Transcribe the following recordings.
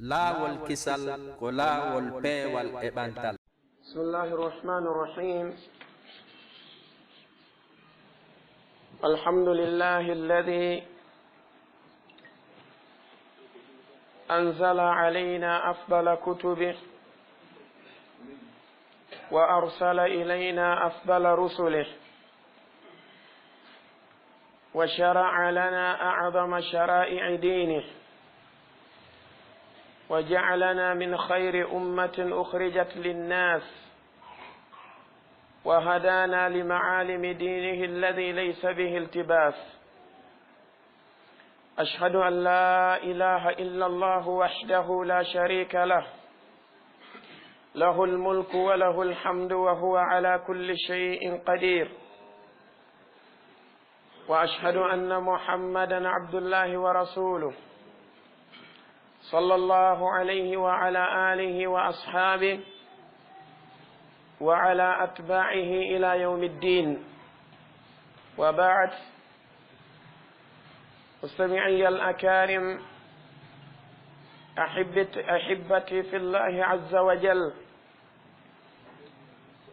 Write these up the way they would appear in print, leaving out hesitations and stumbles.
laawol kisal ko laawol peewal e ɓantal. Bismillahir Rahmanir Rahim. Alhamdulillahi alladhi أنزل علينا أفضل كتبه وأرسل إلينا أفضل رسله وشرع لنا أعظم شرائع دينه وجعلنا من خير أمة أخرجت للناس وهدانا لمعالم دينه الذي ليس به التباس. أشهد أن لا إله إلا الله وحده لا شريك له، له الملك وله الحمد وهو على كل شيء قدير. وأشهد أن محمدًا عبد الله ورسوله صلى الله عليه وعلى آله وأصحابه وعلى أتباعه إلى يوم الدين. وبعد، مستمعي الأكارم، أحبتي في الله عز وجل،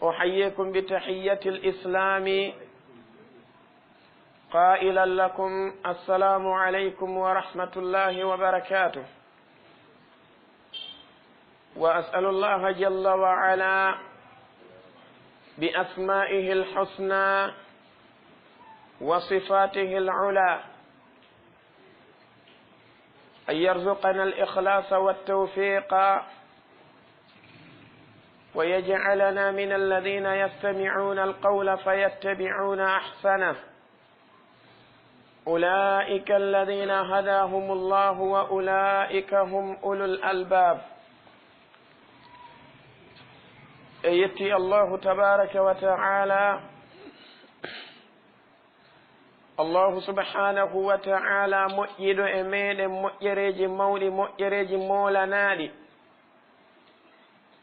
أحييكم بتحية الإسلام قائلا لكم السلام عليكم ورحمة الله وبركاته. وأسأل الله جل وعلا بأسمائه الحسنى وصفاته العلى أن يرزقنا الإخلاص والتوفيق ويجعلنا من الذين يستمعون القول فيتبعون أحسنه. أولئك الذين هداهم الله وأولئك هم أولو الألباب. يتي الله تبارك وتعالى، الله سبحانه وتعالى مؤيد أمين مؤيرج مولي مؤيرج مولنالي.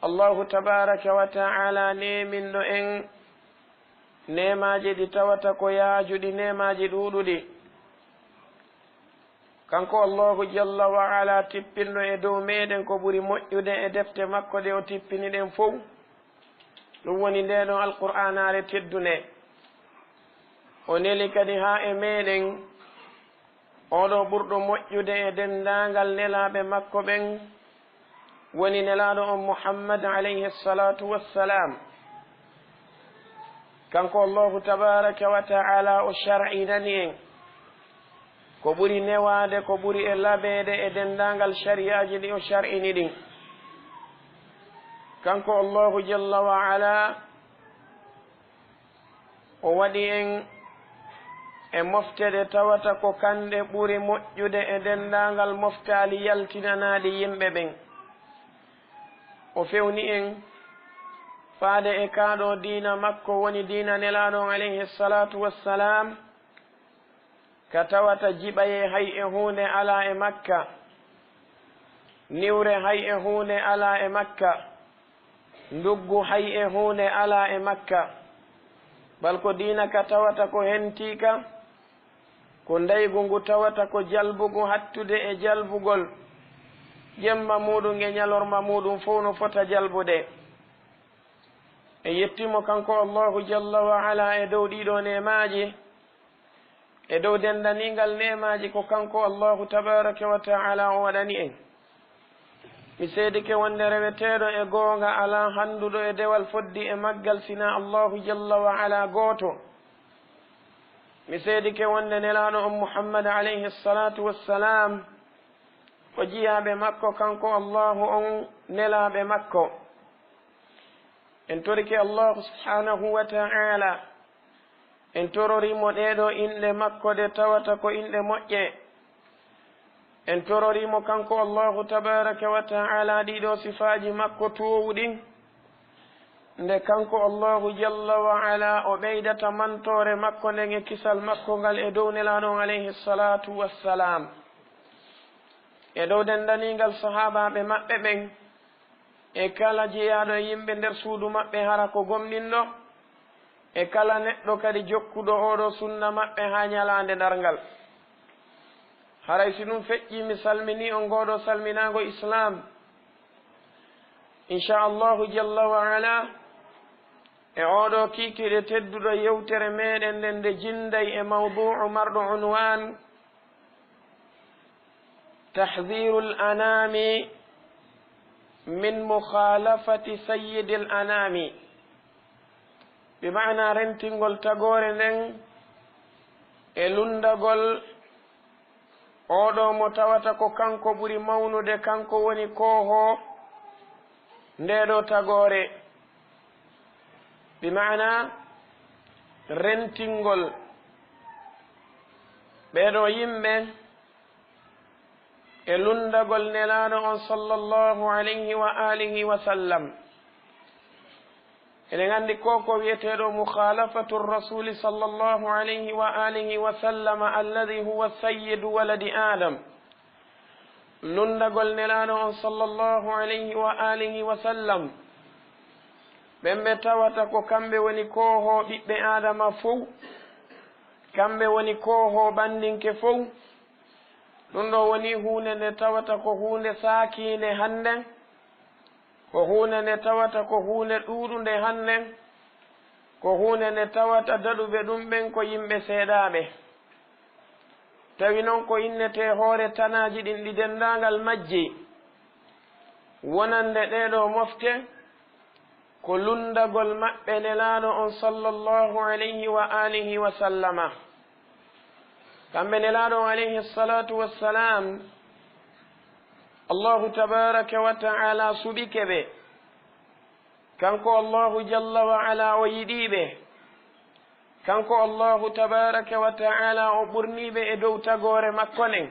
الله تبارك وتعالى نيمن إن نيماجي دي تواتكو ياجو دي نيماجي دودو دي kanko Allahu jalla wa ala tippinno e dow meɗen ko ɓuri moƴƴude e defte makko ɗe o tippini ɗen fof. ɗum woni ndeɗon alqur'anare teddune. o neli kadi ha e meɗen oɗo ɓurɗo moƴƴude e dendagal nelaɓe makko ɓen woni nelaɗo on Muhammad alayhi salatu wassalam. kanko Allahu tabaraka wa ta'ala o shar'inani en ko ɓuri newade, ko ɓuri e laɓede e dendagal shari'aji ɗi o shar'ini ɗin. kanko Allahu jalla wa ala o waɗi en e moftede tawata ko kanɗe ɓuri moƴƴude e dendagal moftali yaltinanaɗi yimɓe ɓen. o fewni en faade e kaɗo diina makko woni diina nelaɗon alayhi salatu wassalam, ka tawata jiɓaye hay e hunde ala e makka, niwre hay e hunde ala e makka, nduggu hay e hunde ala e makka. bal ko diina ka tawata ko hentika, ko ndaygu ngu tawata ko jalbugu hattude e jalbugol, jemma muɗum e ñalorma muɗum fof no fota jalbude. e yettimo kanko Allahu jalla wa ala e dow ɗiɗo nemaji, e dow dendanigal nemaji ko kanko Allahu tabaraka wa ta'ala o waɗani en. mi seedike wonde reweteɗo e goonga ala handuɗo e dewal foddi e maggal sina Allahu jalla wa ala gooto. mi seedike wonde nelaɗo on Muhammad alayhi salatu wassalam ko jiyaɓe makko kanko Allahu on nelaɓe makko. en torike Allahu subhanahu wa ta'ala, en tororimo ɗeɗo inɗe makko de tawata ko inɗe moƴƴe. en tororimo kanko Allahu tabaraka wa ta'ala ɗiɗo sifaji makko towuɗin, nde kanko Allahu jalla wa ala o ɓeydata mantore makko nden e kisal makko ngal e dow nelaɗon alayhi salatu wassalam, e dow dendanigal sahabaɓe maɓɓe ɓen, e kala jeyaɗo e yimɓe nder suudu maɓɓe hara ko gomɗinɗo, e kala neɗɗo kadi jokkuɗo oɗo sunna maɓɓe ha ñalande dargal. haray si ɗum feƴƴi mi salmini on ngoɗo salminago islam inchallahu jalla wa ala e oɗo kikiɗe tedduɗo yewtere meɗen nden nde jinday e mawduu marɗo unwan tahdiru l anami min mukhalafati sayyidi l anami bi mana rentingol tagore nden e lundagol oɗo mo tawata ko kanko ɓuri mawnude kanko woni koho ndeɗo tagore bi mana rentingol ɓeɗo yimɓe e lundagol nelaɗo on sallllahu alayhi wa alihi wa sallam eɗen andi ko wiyeteɗo mukhalafatu rasuli sallllahu alayhi wa alihi wa sallam alladi huwa sayyidu waladi adam lundagol nelaɗo on sallllahu alayhi wa alihi wa sallam ɓemɓe tawata ko kamɓe woni koho ɓiɓɓe adama fof kamɓe woni koho ɓandinke fof ɗum ɗo woni hunde nde tawata ko hunde saakinde hande ko hunde nde tawata ko hunde ɗuɗunde hande ko hunde nde tawata daɗuɓe ɗum ɓen ko yimɓe seeɗaɓe tawi noon ko innete hoore tanaji ɗin ɗi dendagal majji wonande ɗeɗo mofte ko lundagol maɓɓe nelaɗo on sallllahu alayhi wa alihi wa sallama kamɓe nelaɗo on alayhi salatu wassalam allahu tabaraka wa taala suɓike ɓe kanko allahu jalla wa ala o yiɗiɓe kanko allahu tabaraka wa taala o ɓurniɓe e dow tagore makko nen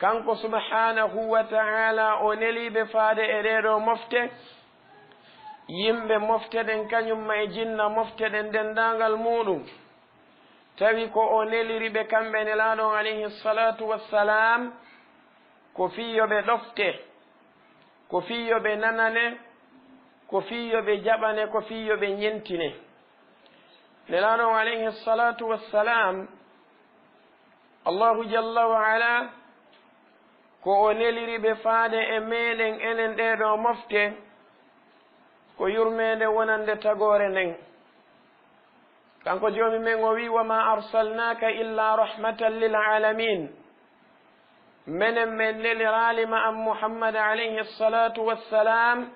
kanko subhanahu wa taala o neliɓe faade e ɗeɗo mofte yimɓe mofteɗen kañumma e jinna mofteɗen dendagal muɗum tawi ko o neliriɓe kamɓe nelaɗo on alayhi salatu wassalam ko fiyoɓe ɗofte ko fiyoɓe nanane ko fiyoɓe jaɓane ko fiyoɓe ñentine nelaɗo on alayhi salatu wassalam allahu jalla wa ala ko o neliriɓe faade e meɗen enen ɗeɗo mofte ko yurmede wonande tagore nden kanko joomi men o wi wama arsalnaka illa rahmatan lil alamin menen men neliralima an muhammad alayhi salatu wassalam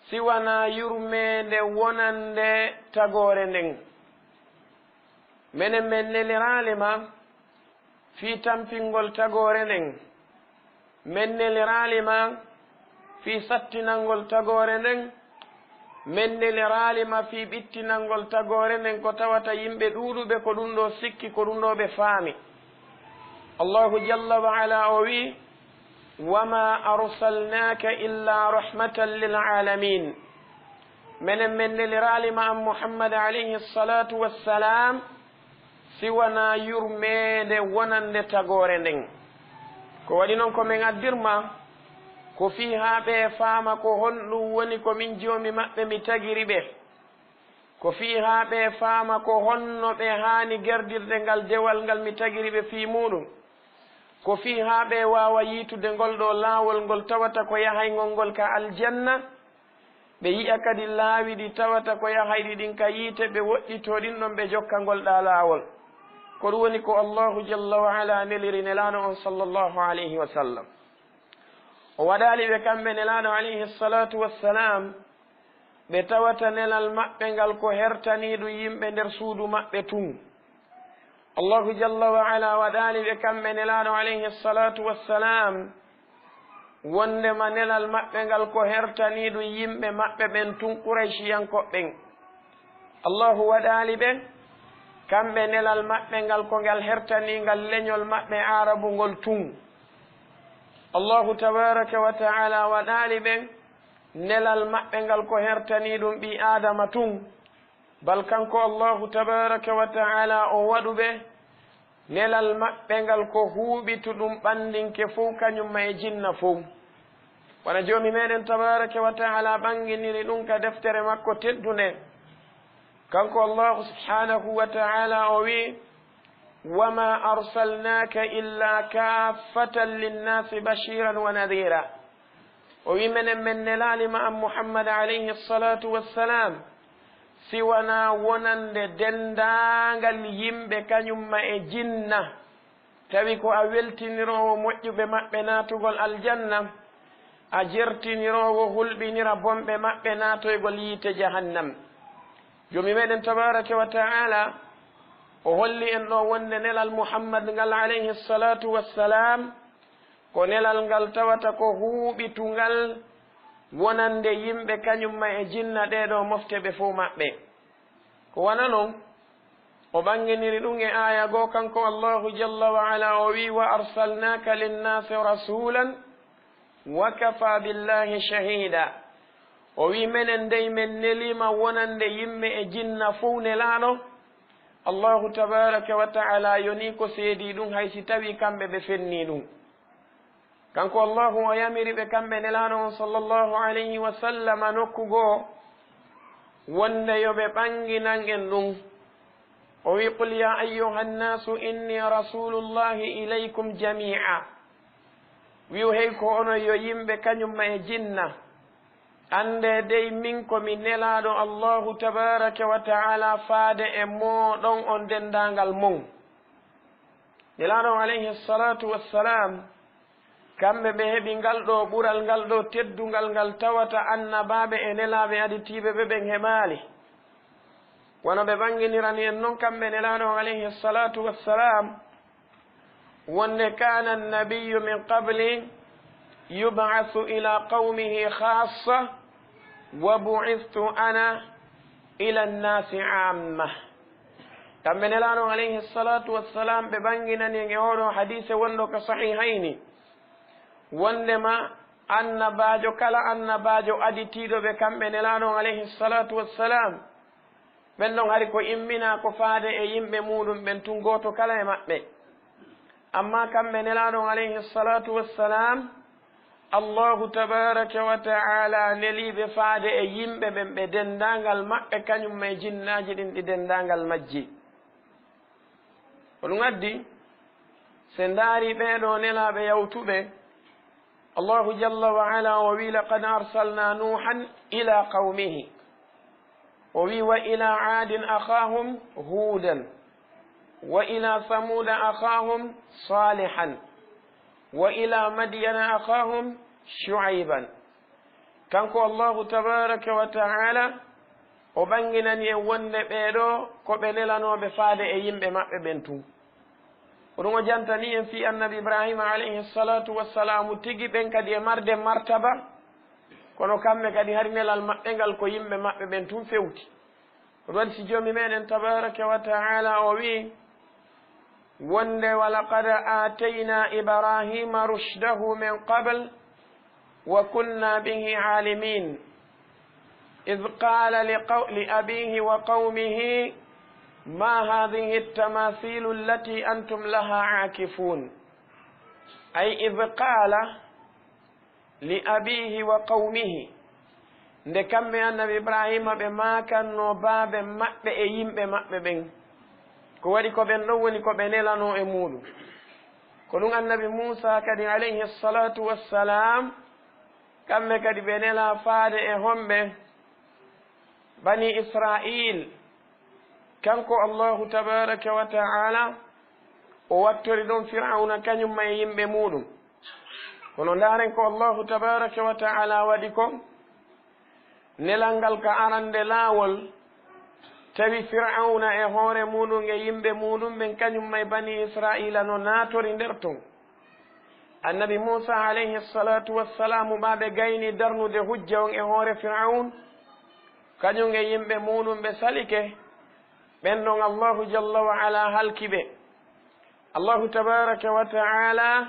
siwana yurmede wonande tagore nden menen men neliralima fi tampingol tagore nden men neliralima fi sattinangol tagore nden men neliralima fi ɓittinangol tagore nden ko tawata yimɓe ɗuɗuɓe ko ɗum ɗo sikki ko ɗum ɗo ɓe faami allahu jalla wa ala o wi wama arsalnaka illa rahmatan lil alamin menen men neliralima an muhammad alayhi salatu wassalam siwana yurmede wonande tagore nden ko waɗi noon komin addirma ko fi ha ɓe faama ko honɗum woni ko min joomi maɓɓe mi tagiri ɓe ko fi ha ɓe faama ko honno ɓe haani gerdirde ngal dewal ngal mi tagiri ɓe fi muɗum ko fi ha ɓe wawa yiitude ngol ɗo laawol ngol tawata ko yahaygol ngol ka aljanna ɓe yiya kadi laawi ɗi tawata ko yahayɗi ɗin ka yiite ɓe woɗɗito ɗin ɗon ɓe jokka ngol ɗa laawol ko ɗum woni ko allahu jalla wa ala neliri nelaano on sallllahu alayhi wa sallam o waɗali ɓe kamɓe nelaɗo alayhi salatu wassalam ɓe tawata nelal maɓɓe ngal ko hertaniɗum yimɓe nder suudu maɓɓe tun allahu jalla wa ala waɗali ɓe kamɓe nelaɗo alayhi salatu wassalam wondema nelal maɓɓe ngal ko hertaniɗum yimɓe maɓɓe ɓen tun quraychiyankoɓɓen allahu waɗali ɓe kamɓe nelal maɓɓe ngal ko ngal hertaningal leñol maɓɓe arabu ngol tun allahu tabaraka wa taala waɗali ɓen nelal maɓɓe ngal ko hertani ɗum ɓi adama tun bal kanko allahu tabaraka wa taala o waɗuɓe nelal maɓɓe ngal ko huuɓitu ɗum ɓandinke fof kañumma e jinna fof wona joomi meɗen tabaraka wa taala ɓanginiri ɗum ka deftere makko teddunde kanko allahu subhanahu wa taala o wi وما أرسلناك إلا كافة للناس بشيرا ونذيرا ومن نلال مع محمد عليه الصلاة والسلام سوانا ونند دندانغال يمبه كانيوم e jinna tawi ko a weltinirowo moƴƴuɓe maɓɓe natugol aljanna a jertinirowo hulɓinira bonɓe maɓɓe natoygol yiite jahannam jomi meɗen tabaraka wa taala o holli en ɗo wonde nelal muhammad ngal alayhi salatu wassalam ko nelal ngal tawata ko huuɓitungal wonande yimɓe kañumma e jinna ɗeɗo mofteɓe fo maɓɓe ko wana noon o ɓanginiri ɗum e aya goo kanko allahu jalla wa ala o wi wa arsalnaka linnasi rasulan wa kafa billahi shahida o wi menen dey men nelima wonande yimɓe e jinna fof nelaɗo allahu tabaraka wa taala yoni ko seedi ɗum haysi tawi kamɓe ɓe fenni ɗum kanko allahu o yamiri ɓe kamɓe nelaɗo on sallllahu alayhi wa sallam nokku goo wonde yoɓe ɓanginan en ɗum o wi qul ya ayuha nnasu inni rasulullahi ilaykum jami'a wiw hey ko onon yo yimɓe kañumma e jinna ande dey min komi nelaɗo allahu tabaraka wa taala faade e moɗon on dendangal mon nelaɗo alayhi salatu wassalam kamɓe ɓe heeɓi ngal ɗo ɓural ngal ɗo teddungal ngal tawata annabaɓe e nelaɓe aditiɓe ɓe ɓen heɓali wono ɓe ɓanginirani en noon kamɓe nelaɗo alayhi salatu wassalam wonde kana annabiyu min qabli yub'athu ila qawmihi khassa wa bu'ithtu ana ila annasi amma kamɓe nelaɗo alayhi salatu wassalam ɓe ɓanginani en e oɗo hadise wonɗo ko sahihayni wondema annabajo kala annabajo aditiɗo ɓe kamɓe nelaɗo alayhi salatu wassalam ɓen ɗon hari ko immina ko faade e yimɓe muɗum ɓen tun goto kala e maɓɓe amma kamɓe nelaɗo alayhi salatu wassalam allahu tabaraka wa taala neliɓe faade e yimɓe ɓen ɓe dendangal maɓɓe kañum e jinnaji ɗin ɗi dendangal majji ko ɗum addi se ndaari ɓeɗo nelaɓe yawtuɓe allahu jalla wa ala o wi laqad arsalna nuhan ila qawmihi o wi wa ila adin akhahum hudan wa ila samuda akhahum salihan wa ila madyana akhahum shu'ayban kanko allahu tabaraka wa taala o ɓanginani en wonde ɓeɗo ko ɓe nelanoɓe faade e yimɓe maɓɓe ɓen tun ko ɗum o jantani en fi annabi ibrahima alayhi salatu wassalamu tigi ɓen kadi e marde martaba kono kamɓe kadi hari nelal maɓɓe ngal ko yimɓe maɓɓe ɓen tun fewti ko ɗum waɗi si joomi meɗen tabaraka wa taala o wi wonde walaqad atayna ibrahima rushdahu min qabl wa kunna bihi alimin id qala li abihi wa qawmihi ma hadihi التماثيل التي أنتم لها عاكفون أي إذ قال لأبيه وقومه nde kamɓe annabi ibrahima ɓe makanno baaɓe maɓɓe e yimɓe maɓɓe ɓen ko waɗi ko ɓen ɗon woni ko ɓe nelano e muɗum ko ɗum annabi moussa kadi alayhi salatu wassalam kamɓe kadi ɓe nela faade e homɓe bani israil kanko allahu tabaraka wa taala o wattori ɗon firauna kañumma e yimɓe muɗum kono ndaren ko allahu tabaraka wa taala waɗi ko nelal ngal ka arande laawol tawi firauna e hoore muɗum e yimɓe muɗum ɓen kañumma e bani israila no naatori nder ton annabi moussa alayhi salatu wassalamu ɓaɓe gayni darnude hujja on e hoore firaun kañum e yimɓe muɗum ɓe salike ɓen ɗon allahu jalla wa ala halki ɓe allahu tabaraka wa taala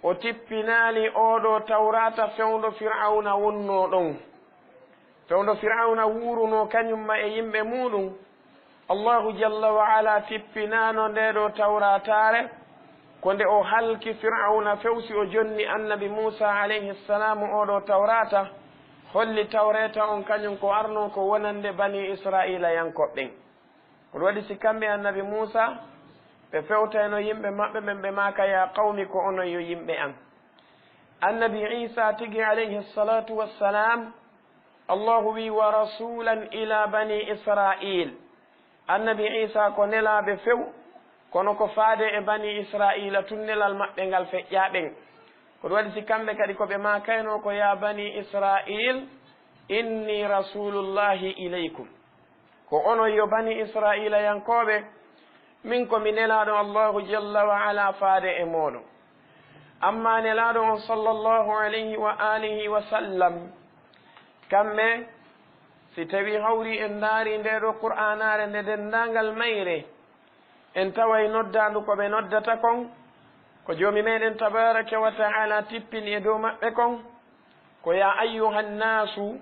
o tippinaali oɗo tawrata fewndo firauna wonno ɗon fewndo firauna wuruno kañumma e yimɓe muɗum allahu jalla wa ala tippinano ndeɗo tawratare ko nde o halki firauna fewsi o jonni annabi moussa alayhi ssalamu oɗo tawrata holli tawreta on kañum ko arno ko wonande bani israila yankoɓɓen ko waɗi si kamɓe annabi moussa ɓe fewtayno yimɓe maɓɓe ɓen ɓe maka ya qawmi ko onon yo yimɓe an annabi isa tigi alayhi salatu wassalam allahu wi wa rasulan ila bani israil annabi isa ko nelaɓe few kono ko faade e bani israila tun nelal maɓɓe ngal feƴƴaɓen ko ɗum waɗi si kamɓe kadi koɓe makayno ko ya bani israil inni rasulullahi ilaykum ko onon yo bani israila yankoɓe min komi nelaɗo allahu jalla wa ala faade e moɗon amma nelaɗo on sallllahu alayhi wa alihi wa sallam kamɓe si tawi hawri en daari ndeɗo qur'anare nde dendagal mayre en taway noddandu koɓe noddata kon ko joomi meɗen tabaraka wa taala tippini e dow maɓɓe kon ko ya ayyuha nnasu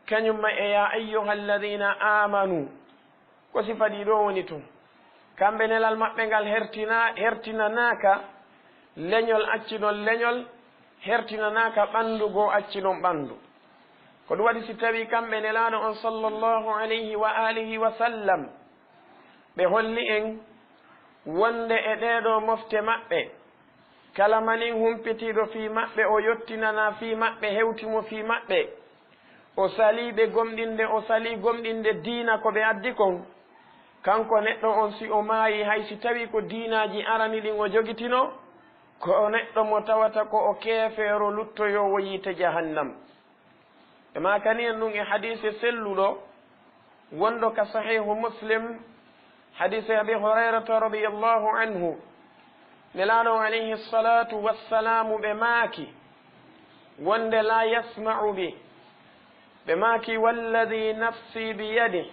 kañumma e ya ayyuha alladina amanu ko sifaɗi ɗo woni tun kamɓe nelal maɓɓe ngal hertinanaka leñol accinon leñol hertinanaka ɓandu goo accinon ɓandu ko ɗum waɗi si tawi kamɓe nelaɗo on sallllahu alayhi wa alihi wa sallam ɓe holli en wonde e ɗeɗo mofte maɓɓe kala manin humpitiɗo fi maɓɓe o yottinana fi maɓɓe hewtimo fi maɓɓe o saliɓe gomɗinde o sali gomɗinde diina ko ɓe addi kon kanko neɗɗo on si o maayi hay si tawi ko diinaji arani ɗin o jogitino ko o neɗɗo mo tawata ko o keefeero luttoyowo yiite jahannam e makani en ɗum e hadise selluɗo wonɗo ka sahihu muslim hadise abi hurairata radiallahu anhu nelaɗo alayhi salatu wassalamu ɓe maaki wonde la yasma'u bi ɓe maaki walladi nafsi biyadih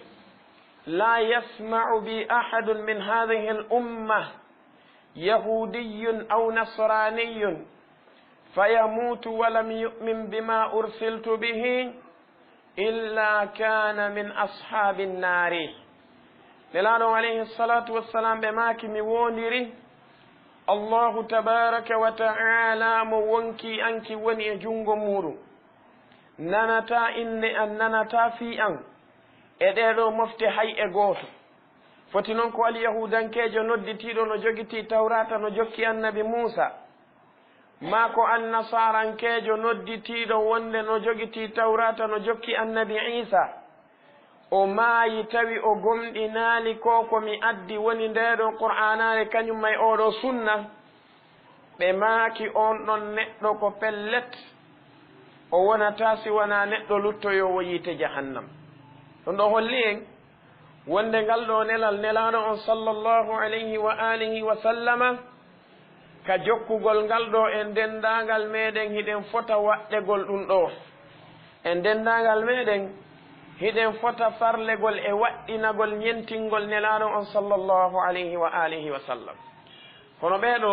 la yasma'u bi ahadun min hadihi al umma yahudiyun aw nasraniyun fayamutu walam yu'min bima ursiltu bihi illa kana min ashabi nnari nelaɗo alayhi salatu wassalam ɓe maaki mi wondiri allahu tabaraka wa ta'ala mo wonki anki woni e jungo muɗum nanata inde an nanata fi an e ɗeɗo mofte hay e gooto foti noon ko alyahudankejo nodditiɗo no jogiti tawrata no jokki annabi Musa ma ko annasarankejo nodditiɗo wonde no jogiti tawrata no jokki annabi Isa o maayi tawi o gomɗinaali ko komi addi woni ndeɗon qur'anare kañum may oɗo sunna ɓe maaki on ɗon neɗɗo ko pellet o wonata si wona neɗɗo luttoyowo yiite jahannam ɗum ɗo holli en wonde ngal ɗo nelal nelaɗo on sallllahu alayhi wa alihi wa sallama ka jokkugol ngal ɗo e ndendagal meɗen hiɗen fota waɗɗegol ɗum ɗo e ndendagal meɗen hiɗen fota farlegol e waɗɗinagol ñentingol nelaɗo on sallllahu alayhi wa alihi wa sallam kono ɓeɗo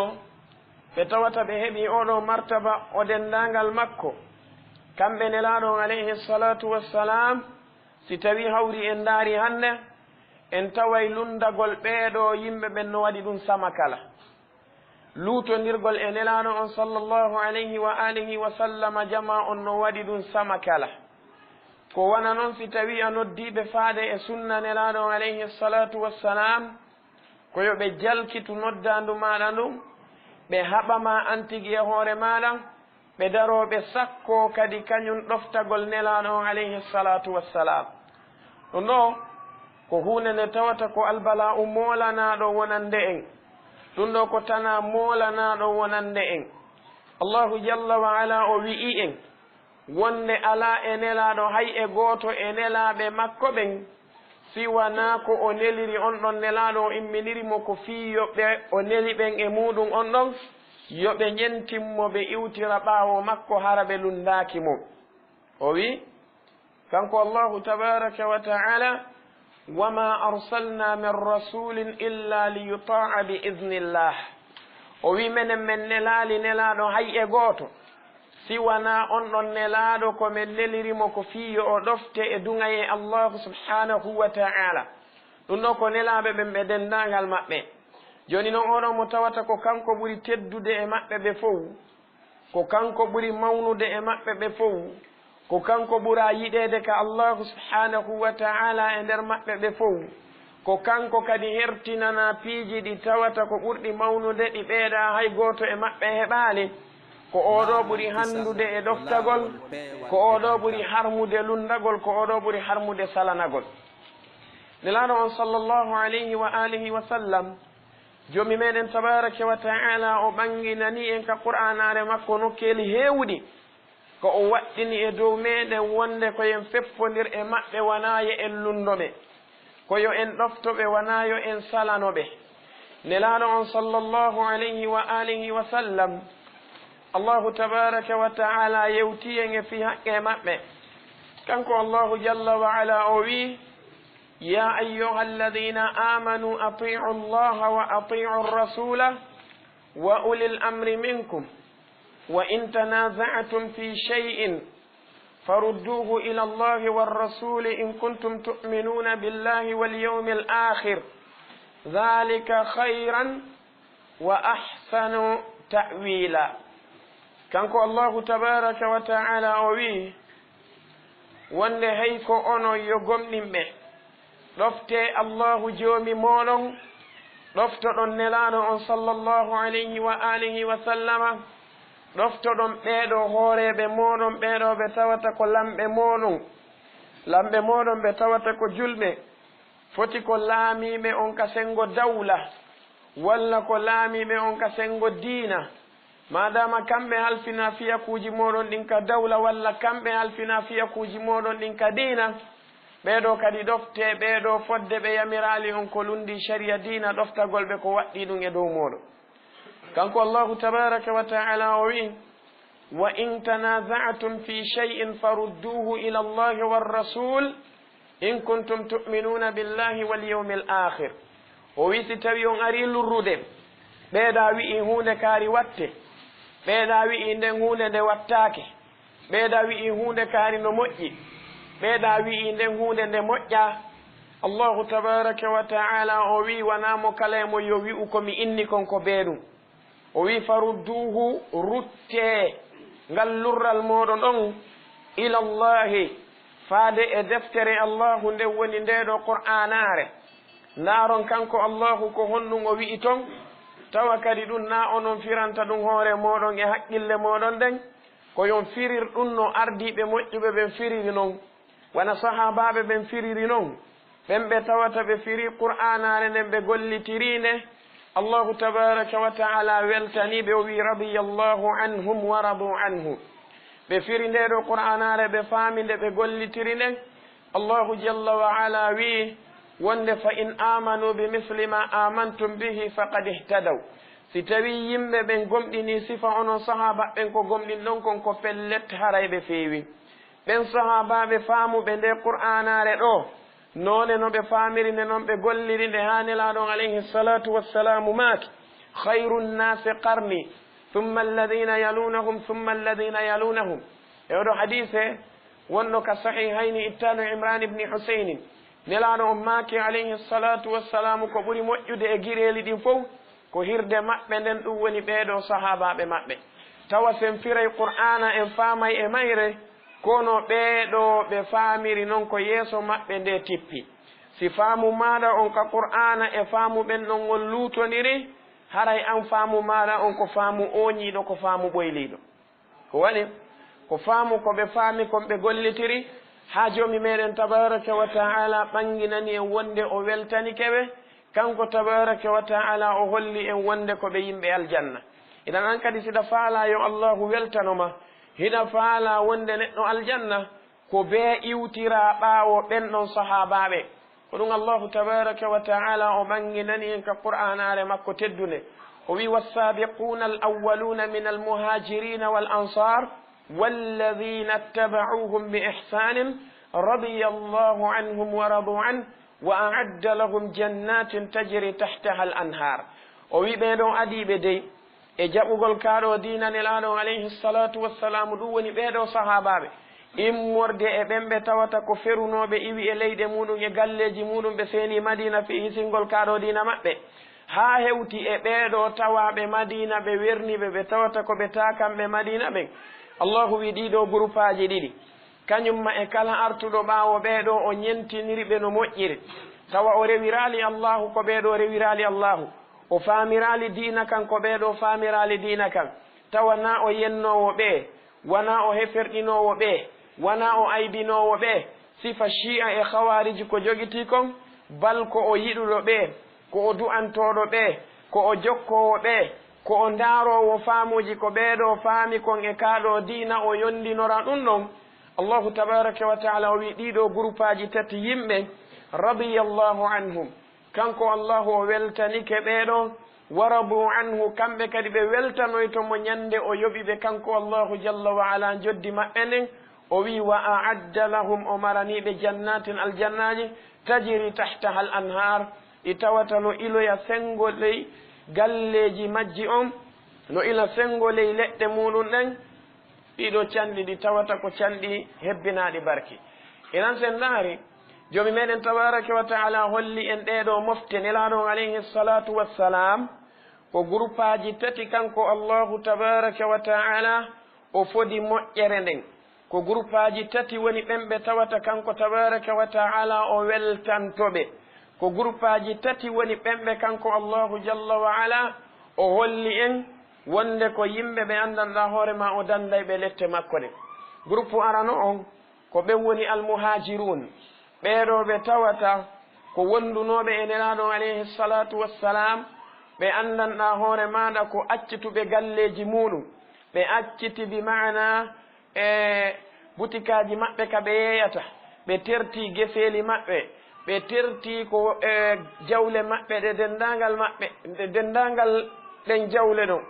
ɓe tawata ɓe heeɓi oɗo martaba o dendagal makko kamɓe nelaɗo alayhi salatu wassalam si tawi hawri en daari hannde en taway lundagol ɓeeɗo yimɓe ɓen no waɗi ɗum sama kala luutondirgol e nelaɗo on sallllahu alayhi wa alihi wa sallama jama on no waɗi ɗum sama kala ko wana noon si tawi a noddiɓe faade e sunna nelaɗo alayhi salatu wassalam ko yo ɓe jalkitu noddandu maɗa ndum ɓe haɓama antigi e hoore maɗa ɓe daroɓe sakko kadi kañum ɗoftagol nelaɗo alayhi salatu wassalam ɗum ɗo ko hunde nde tawata ko albala molanaɗo wonande en ɗum ɗo ko tana molanaɗo wonande en allahu jalla wa ala o wi'i en wonde ala e nelaɗo hay e gooto e nelaɓe makko ɓen siwana ko o neliri on ɗon nelaɗo o imminirimo ko fii yoɓɓe o neli ɓen e muɗum on ɗon yoɓe ñentimmo ɓe iwtira ɓaawo makko hara ɓe lundaki mo o wi kanko allahu tabaraka wa ta'ala wama arsalna min rasulin illa liyuta'a bi idnillah o wi menen men nelali nelaɗo hay e gooto siwana on ɗon nelaɗo ko men nelirimo ko fiyo o ɗofte e duŋaye allahu subhanahu wa ta'ala ɗum ɗo ko nelaɓe ɓen ɓe dendagal maɓɓe joni noon oɗon mo tawata ko kanko ɓuri teddude e maɓɓe ɓe fof ko kanko ɓuri mawnude e maɓɓe ɓe fof ko kanko ɓura yiɗede ka allahu subhanahu wa ta'ala e nder maɓɓe ɓe fof ko kanko kadi hertinana piiji ɗi tawata ko ɓurɗi mawnude ɗi ɓeeɗa hay gooto e maɓɓe heɓaali ko oɗo ɓuri handude e ɗoftagol ko oɗo ɓuri harmude lundagol ko oɗo ɓuri harmude salanagol nelaɗo on sallllahu alayhi wa alihi wa sallam jomi meɗen tabaraka wa taala o ɓanginani en ka qur'anare makko nokkeli heewɗi ko o waɗɗini e dow meɗen wonde koyen feffodir e maɓɓe wanayo en lundoɓe koyo en ɗoftoɓe wanayo en salanoɓe nelaɗo on sallllahu alayhi wa alihi wa sallam allahu tabaraka wa taala yewtiyen e fi haqqe maɓɓe kanko allahu jalla wa ala o wi ya ayyuha alladina amanu atiu allaha wa atiu rasula wa uli l'amri minkum wa in tanazatum fi shay'in farudduhu ila allahi warrasuli in kuntum tu'minuna billahi walyawmi al-akhir dhalika khayran wa ahsanu ta'wila kanko allahu tabaraka wa ta'ala o wi wonde hay ko ono yo gomɗinɓe ɗofte allahu joomi moɗon ɗoftoɗon nelaɗo on sallllahu alayhi wa alihi wa sallama ɗoftoɗon ɓeeɗo hooreɓe moɗon ɓeeɗo ɓe tawata ko lamɓe moɗon ɓe tawata ko julɓe foti ko laamiɓe on ka sengo dawla walla ko laamiɓe on ka sengo diina madama kamɓe halfina fiyakuji moɗon ɗin ka dawla walla kamɓe halfina fiyakuji moɗon ɗin ka diina ɓeeɗo kadi ɗofte ɓeeɗo fodde ɓe yamirali on ko lundi sharia diina ɗoftagol ɓe ko waɗɗi ɗum e dow moɗon kanko allahu tabaraka wa taala o wi wa in tanazatum fi shay'in farudduhu ila allahi warrasul in kuntum tu'minuna billahi walyawmi al-akhir o wi si tawi on ari lurrude ɓeeɗa wi'i hunde kaari watte ɓeeɗa wi'i nden hunde nde wattake ɓeeɗa wi'i hunde kaari no moƴƴi ɓeeɗa wi'i nden hunde nde moƴƴa allahu tabaraka wa taala o wi wanamo kala e mo yo wi'u komi inni kon ko beeɗum o wi farudduhu rutte ngal lurral moɗon ɗon ila llahi faade e deftere allahu nde woni ndeɗo qur'anare ndaron kanko allahu ko honɗum o wi'i ton tawa kadi ɗum na onon firanta ɗum hoore moɗon e haqqille moɗon nden ko yon firir ɗum no ardiɓe moƴƴuɓe ɓen firiri noon wona sahabaɓe ɓen firiri noon ɓen ɓe tawata ɓe firi qur'anare nden ɓe gollitirinde allahu tabaraka wa taala weltaniɓe o wi radiyallahu anhum wa radu anhu ɓe firi ndeɗo qur'anare ɓe faami nde ɓe gollitiri nden allahu jalla wa ala wi wonde fa in amanu bi misli ma amantum bihi faqad ihtadaw si tawi yimɓe ɓen gomɗini sifa onon sahaba ɓen ko gomɗin ɗon kon ko pellet haray ɓe feewi ɓen sahabaɓe faamuɓe nde qur'anare ɗo noone no ɓe faamiri nde noon ɓe golliri nde ha nelaɗon alayhi salatu wassalamu maaki khayru nnasi qarni thumma alladina yalunahum thumma alladina yalunahum e oɗo hadise wonno ka sahihayni ittano imran ibni husaynin nelaɗo on maaki alayhi salatu wassalamu ko ɓuri moƴƴude e guireeli ɗin fof ko hirde maɓɓe nden ɗum woni ɓeeɗo sahabaɓe maɓɓe tawa sen firay qur'ana en faamay e mayre kono ɓeeɗo ɓe faamiri noon ko yeeso maɓɓe nde tippi si faamu maɗa on ka qur'ana e faamu ɓen ɗon on luutoniri haray an faamu maɗa on ko faamu oñiɗo ko faamu ɓoyliɗo ko waɗi ko faamu ko ɓe faami kon ɓe gollitiri ha joomi meɗen tabaraka wa taala ɓanginani en wonde o weltanike ɓe kanko tabaraka wa taala o holli en wonde ko ɓe yimɓe aljanna idan an kadi siɗa faala yo allahu weltanoma hiɗa faala wonde neɗɗo aljanna ko bee iwtira ɓaawo ɓenɗon sahabaɓe ko ɗum allahu tabaraka wa taala o ɓanginani en ka qur'anare makko teddunde o wi wassabiquna al awwaluna min almuhajirina wal ansar walladina ittaba'uhum bi ihsanin radiya allahu anhum wa radu an wa a'adda lahum jannatin tajri tahtaha al anhar o wi ɓeɗon adiɓe dey e jaɓugol kaaɗo diina nelaɗon alayhi salatu wassalamu ɗum woni ɓeeɗo sahabaɓe immorde e ɓen ɓe tawata ko ferunoɓe iwi e leyɗe muɗum e galleji muɗum ɓe seeni madina fi hisingol kaaɗo diina maɓɓe ha hewti e ɓeeɗo tawaɓe madina ɓe werniɓe ɓe tawata ko ɓe takamɓe madina ɓen allahu wi ɗiɗo groupe aji ɗiɗi kañumma e kala artuɗo ɓaawo ɓeeɗo o ñentiniri ɓe no moƴƴiri tawa o rewirali allahu ko ɓeeɗo rewirali allahu, o faamirali diina kan ko ɓeeɗo faamirali diina kan, tawa na o yennowo ɓe, wona o heferɗinowo ɓe, wona o aybinowo ɓe. sifa shi'a e hawariji ko jogiti kon, bal ko o yiɗuɗo ɓe, ko o du'antoɗo ɓe, ko o jokkowo ɓe, ko o ndaarowo faamuji ko ɓeeɗo faami kon e kaaɗo diina o yondinora ɗum ɗon. allahu tabaraka wa taala o wi ɗiɗo groupe aji tati yimɓe radiyallahu anhum, kanko allahu o weltanike ɓeeɗo, waradu anhu, kamɓe kadi ɓe weltanoytomo ñande o yoɓi ɓe kanko allahu jalla wa ala joddi maɓɓe nden. o wi wa a'adda lahum, o maraniɓe jannatin aljannaji tajiri tahtaha al anhar, ɗi tawata no iloya sengo ley galleji majji on, no ila sengo ley leɗɗe muɗum ɗen. ɗiɗo canɗi ɗi tawata ko canɗi hebbinaɗi barki. inan sen ndaari jomi meɗen tabaraka wa taala holli en ɗeɗo mofte nelaɗon alayhi salatu wassalam ko groupe aji tati kanko allahu tabaraka wa taala o fodi moƴƴere nden, ko groupe aji tati woni ɓenɓe tawata kanko tabaraka wa taala o weltantoɓe, ko groupe aji tati woni ɓenɓe kanko allahu jalla wa ala o holli en wonde ko yimɓe ɓe andanɗa hoorema o danday ɓe lette makko ɗen. groupe arano on ko ɓen woni almuhajirun, ɓeeɗo ɓe tawata ko wondunoɓe e nelaɗo alayhi salatu wassalam, ɓe andanɗa hoore maɗa ko accituɓe galleji muɗum, ɓe acciti bi mana e butikaji maɓɓe ka ɓe yeyata, ɓe terti gefeli maɓɓe, ɓe terti ko jawle maɓɓe ɗe dendagal maɓɓe, ɗe dendagal ɗen jawle ɗon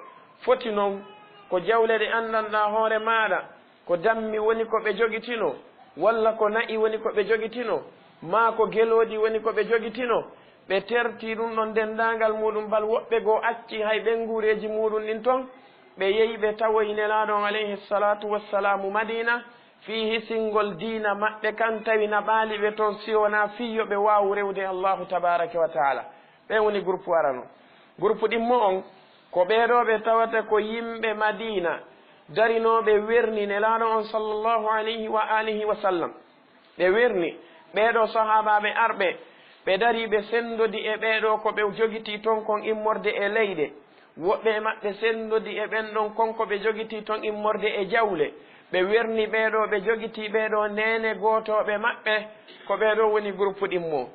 foti noon ko jawle ɗe andanɗa hoore maɗa ko dammi woni ko ɓe jogitino, walla ko na'i woni ko ɓe jogitino, ma ko geloɗi woni ko ɓe jogitino. ɓe terti ɗum ɗon dendagal muɗum, bal woɓɓe goo acci hay ɓengureji muɗum ɗin ton, ɓe yehi ɓe tawoyi nelaɗon alayhi salatu wassalamu madina fi hisingol diina maɓɓe kan, tawi na ɓaali ɓe toon si wona fiyo ɓe wawu rewde allahu tabaraka wa taala. ɓe woni groupe arano. groupe ɗimmo on ko ɓeeɗo ɓe tawata ko yimɓe madina darinoɓe werni nelaɗo on sallllahu alayhi wa alihi wa sallam. ɓe werni ɓeeɗo sahabaɓe arɓe, ɓe dari ɓe sendodi e ɓeeɗo ko ɓe jogiti toon kon immorde e leyɗe, woɓɓe e maɓɓe sendodi e ɓen ɗon konko ɓe jogiti toon immorde e jawle. ɓe werni ɓeeɗo ɓe jogiti ɓeeɗo nene gootoɓe maɓɓe, ko ɓeeɗo woni groupe ɗimmo.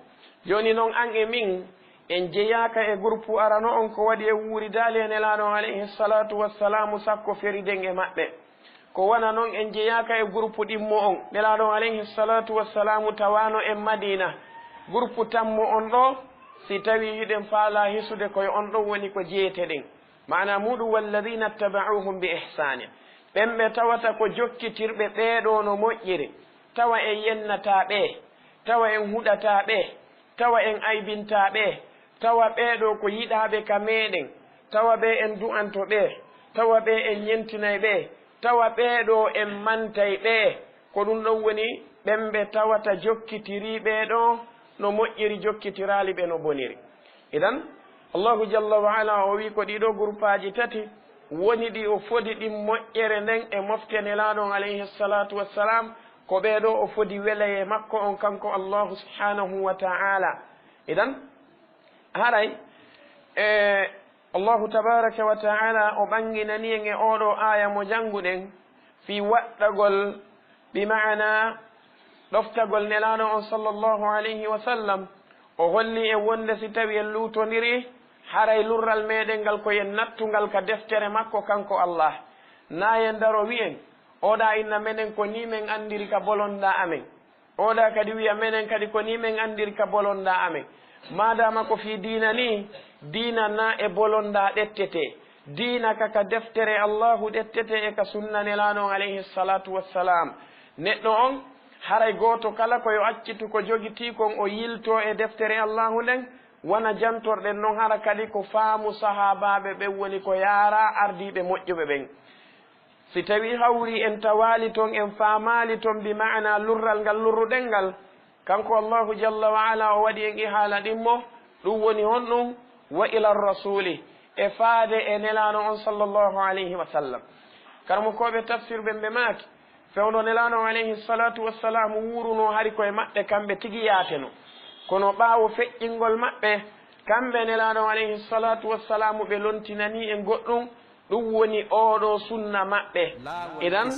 joni noon an e min en jeyaka e groupe arano on ko waɗi e wuuridali e nelaɗo alayhi salatu wassalamu sakko feriden e maɓɓe, ko wona noon en jeyaka e groupe ɗimmo on nelaɗo alayhi salatu wassalamu tawano en madina. groupe tammo on ɗo si tawi yiɗen faala hisude koye on ɗon woni ko jeeteɗen, mana muɗum walladina ttaba'uhum bi ihsani, ɓenɓe tawata ko jokkitirɓe ɓeeɗo no moƴƴiri, tawa en yennata ɓe, tawa en huɗata ɓe, tawa en aybinta ɓe, tawa ɓeeɗo ko yiɗaɓe ka meɗen, tawa ɓe en du'anto ɓe, tawa ɓe en yentinay ɓe, tawa ɓeeɗo en mantay ɓe, ko ɗum ɗon woni ɓenɓe tawata jokkitiri ɓeeɗo no moƴƴiri jokkitirali ɓe no boniri. idan allahu jalla wa ala o wi ko ɗiɗo groupe aji tati woni ɗi o fodi ɗin moƴƴere nden e mofte nelaɗon alayhi salatu wassalam, ko ɓeeɗo o fodi welaye makko on kanko allahu subhanahu wa ta'ala. idan haray allahu tabaraka wa ta'ala o ɓanginani en e oɗo aya mo janguɗen fi waɗɗagol bi mana ɗoftagol nelaɗo on sallllahu alayhi wa sallam. o holli en wonde si tawi en lutodiri haray lurral meɗen ngal koyen nattugal ka deftere makko kanko allah, na en daro wiyen oɗa inna menen ko ni men andiri ka bolonɗa amen, oɗa kadi wiya menen kadi ko ni men andiri ka bolonɗa amen. madama ko fi diina ni, diina na e bolonɗa ɗettete, diina kaka deftere allahu ɗettete e ka sunna nelaɗon alayhi salatu wassalam. neɗɗo on haray goto kala koyo accitu ko jogiti kon o yilto e deftere allahu nden, wona jantorɗen noon hara kadi ko faamu sahabaɓe ɓen woni ko yaara ardiɓe moƴƴuɓe ɓen. si tawi hawri en tawali toon en faamali toon bi mana lurral ngal lurruɗen ngal, kanko allahu jalla wa ala o waɗi en i haala ɗimmo, ɗum woni honɗum wa ila rasuli, e faade e nelaɗo on sallllahu alayhi wa sallam. karmo koɓe tafsir ɓen ɓe maaki fewno nelaɗo alayhi salatu wassalam wuruno hari koye maɓɓe kamɓe tigi yaateno, kono ɓaawo feƴƴingol maɓɓe kamɓe nelaaɗo alayhi salatu wassalamu ɓe lontinani en goɗɗum ɗum woni oɗo sunna maɓɓe idan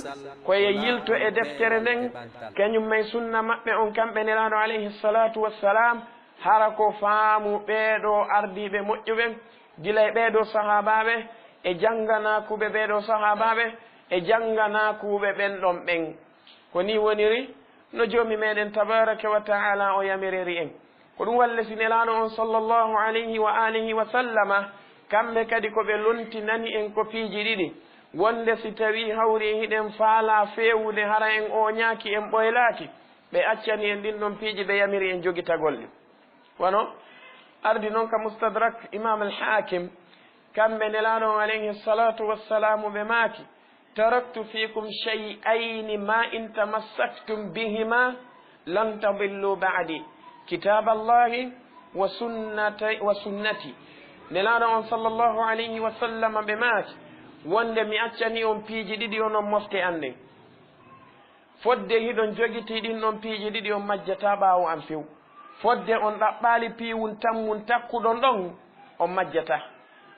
koye yilto e deftere nden kañum may sunna maɓɓe on kamɓe nelaaɗo alayhi salatu wassalam hara ko faamu ɓeeɗo ardiɓe moƴƴuɓe gila e ɓeeɗo sahabaɓe e jannganakuɓe ɓeeɗo sahabaɓe e jannganakuɓe ɓen ɗon ɓen ko ni woniri no joomi meɗen tabaraka wa taala o yamiriri en ko ɗum wallesi nelaaɗo on sallllahu alayhi wa alihi wa sallama kamɓe kadi ko ɓe lontinani en ko piiji ɗiɗi wonde si tawi hawri hiɗen faala fewude hara en o ñaaki en ɓoylaaki ɓe accani en ɗin ɗon piiji ɓe yamiri en jogitagol ɗi wono ardi noon ka mustadrak imam alhakim kamɓe nelaaɗo on alayhi salatu wassalamu ɓe maaki taraktu fikum shay'ayni ma in tamassaktum bihima lan tadillu ba'di kitab allahi wa sunnati nelaaɗo on sallllahu alayhi wa sallam ɓe maaki wonde mi accani on piiji ɗiɗi onon mofte annden fodde hiɗon jogiti ɗin ɗon piiji ɗiɗi on majjata ɓaawo an few fodde on ɗaɓɓaali piiwun tammun takkuɗon ɗon on majjata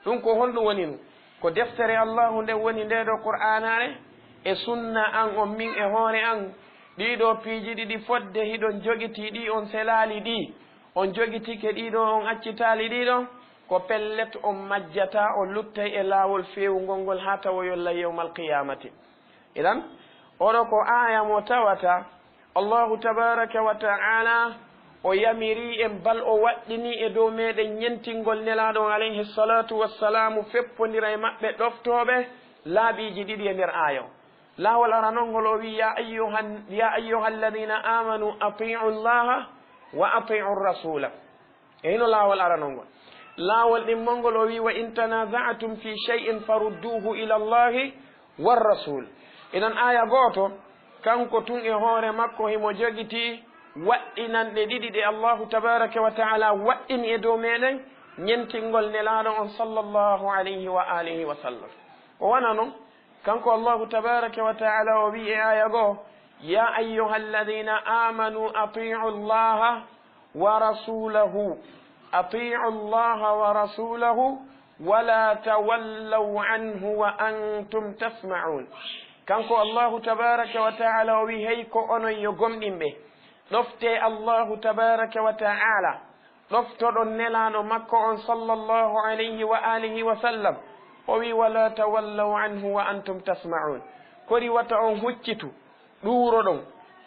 ɗum ko honɗum woni nu ko deftere allahu nde woni ndeɗo qur'anare e sunna an on min e hoore an ɗiɗo piiji ɗiɗi fodde hiɗon jogiti ɗi on selaali ɗi on jogitike ɗiɗo on accitaali ɗiɗo ko pellet on majjata on luttay e laawol feewugol ngol haa tawa yolla yewmal qiyamati idan oɗo ko aya mo tawata allahu tabaraka wa ta'ala o yamiri en bal o waɗɗini e dow meɗen ñentingol nelaaɗo alayhi salatu wassalamu feppodira e maɓɓe ɗoftoɓe laaɓiji ɗiɗi e nder aya o laawol aranongol o wi ya ayyuha alladina amanu atiu llaha wa atiu rasula e hino laawol aranongol laawol ɗimmolngol o wi wa in tanaza'tum fi shay'in farudduhu ila allahi warrasul inan aya gooto kanko tun e hoore makko himo jogiti waɗɗinanɗe ɗiɗi ɗe allahu tabaraka wa taala waɗɗini e dow meɗen ñentingol nelaaɗo on sallllahu alayhi wa alihi wa sallam o wona noon kanko allahu tabaraka wa taala o wi e aya goo ya ayyuha alladina amanu atiu llaha wa rasulahu atiu llaha wa rasulahu wala tawallaw anhu wa antum tasma'un kanko allahu tabaraka wa taala o wi hey ko onon yo gomɗinɓe ɗofte allahu tabaraka wa ta'ala ɗoftoɗon nelaaɗo makko on sallllahu alayhi wa alihi wa sallam o wi wala tawallaw anhu wa antum tasma'un kori wata on huccitu ɗuuroɗon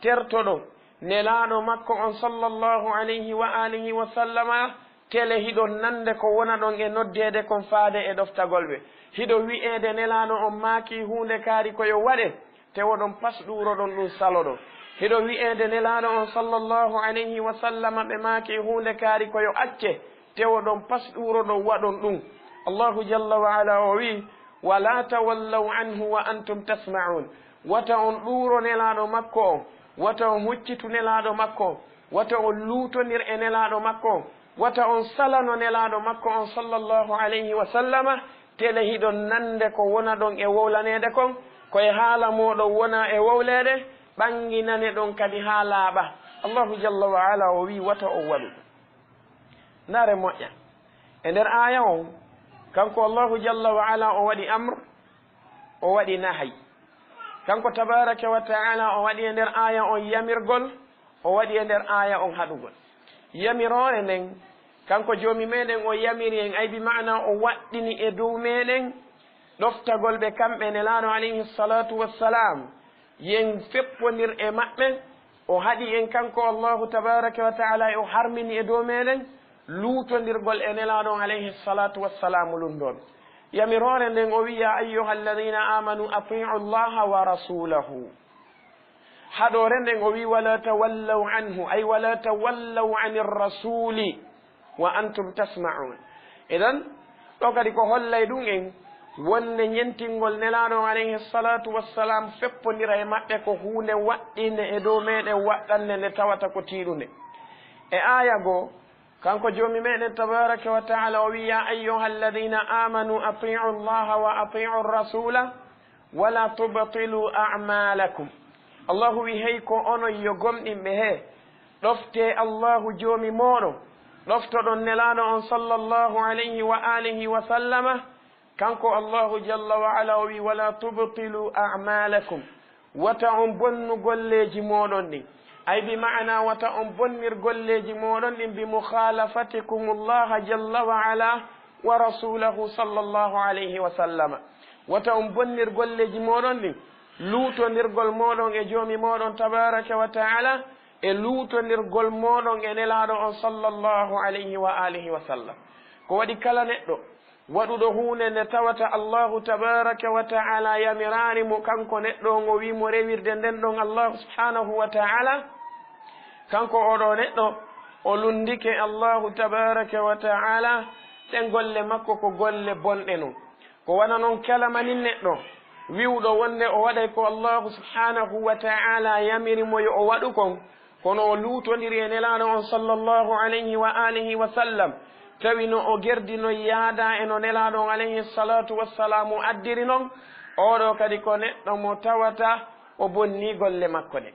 tertoɗon nelaaɗo makko on sallllahu alayhi wa alihi wa sallama tele hiɗon nande ko wona ɗon e noddede kon faade e ɗoftagol ɓe hiɗo wi'ede nelaaɗo on maaki hunde kaari koyo waɗe tewoɗon pas ɗuuroɗon ɗum saloɗon hiɗo wi'ede nelaaɗo on sallllahu alayhi wa sallama ɓe maaki hunde kaari koyo acce tewoɗon pas ɗuuroɗon waɗon ɗum allahu jalla wa ala o wi wala tawallaw anhu wa antum tasma'un wata on ɗuuro nelaaɗo makko on wata on huccitu nelaaɗo makko wata on luutondir e nelaaɗo makko wata on salano nelaaɗo makko on sallllahu alayhi wa sallama tele hiɗon nande ko wona ɗon e wowlanede kon koye haala moɗon wona e wowlede ɓanginane ɗon kadi ha laaɓa allahu jalla wa ala o wi wata o waɗu ndaare moƴƴa e nder aya on kanko allahu jalla wa ala o waɗi amre o waɗi nahay kanko tabaraka wa taala o waɗi e nder aya on yamirgol o waɗi e nder aya on haɗugol yamirore nden kanko joomi meɗen o yamiri en ay bi mana o waɗɗini e dow meɗen ɗoftagol ɓe kamɓe nelaaɗo alayhi salatu wassalam yen feppodir e maɓɓe o haɗi en kanko allahu tabaraka wa taala e o harmini e dow meɗen luutodirgol e nelaaɗo alayhi salatu wassalamu lundon yamirore nden o wi ya ayyuha alladina amanu atiu llaha wa rasulahu haɗore nden o wi wala tawallaw anhu ay wala tawallaw ani rasuli wa antum tasma'un idan ɗo kadi ko hollay ɗum en wonde ñentingol nelaaɗo alayhi salatu wassalam feppodira e maɓɓe ko hunde waɗɗinde e dow meɗen waɗɗande nde tawata ko tiiɗunde e aya goo kanko joomi meɗen tabaraka wa taala o wi ya ayyuha alladina amanu atiu llaha wa atiu rasula wala tubtilu a'malakum allahu wi hey ko onon yo gomɗinɓe he ɗofte allahu joomi mooɗon ɗoftoɗon nelaɗo on sallllahu alayhi wa alihi wa sallama kanko allahu jalla wa ala o wi wala tubtilu amalakum wata on bonnu golleji moɗon ɗin ay bi mana wata on bonnir golleji moɗon ɗin bi mukhalafatikum llaha jalla wa ala wa rasulahu sallllahu alayhi wa sallama wata on bonnir golleji moɗon ɗin luutondirgol moɗon e joomi moɗon tabaraka wa taala e luutondirgol moɗon e nelaɗo on sallllahu alayhi wa alihi wa sallam ko waɗi kala neɗɗo waɗuɗo hunde nde tawata allahu tabaraka wa taala yamirani mo kanko neɗɗo on o wimo rewirde nden ɗon allahu subhanahu wa taala kanko oɗo neɗɗo o lundike allahu tabaraka wa taala ɗen golle makko ko golle bonɗe non ko wana noon kala manin neɗɗo wiwɗo wonde o waɗay ko allahu subhanahu wa taala yamirimo yo o waɗu kon kono o luutodiri e nelaɗo on sallllahu alayhi wa alihi wa sallam tawi no o gerdino yaada e no nelaɗo on alayhi salatu wassalamu addiri noon oɗo kadi ko neɗɗo mo tawata o bonni golle makko ɗe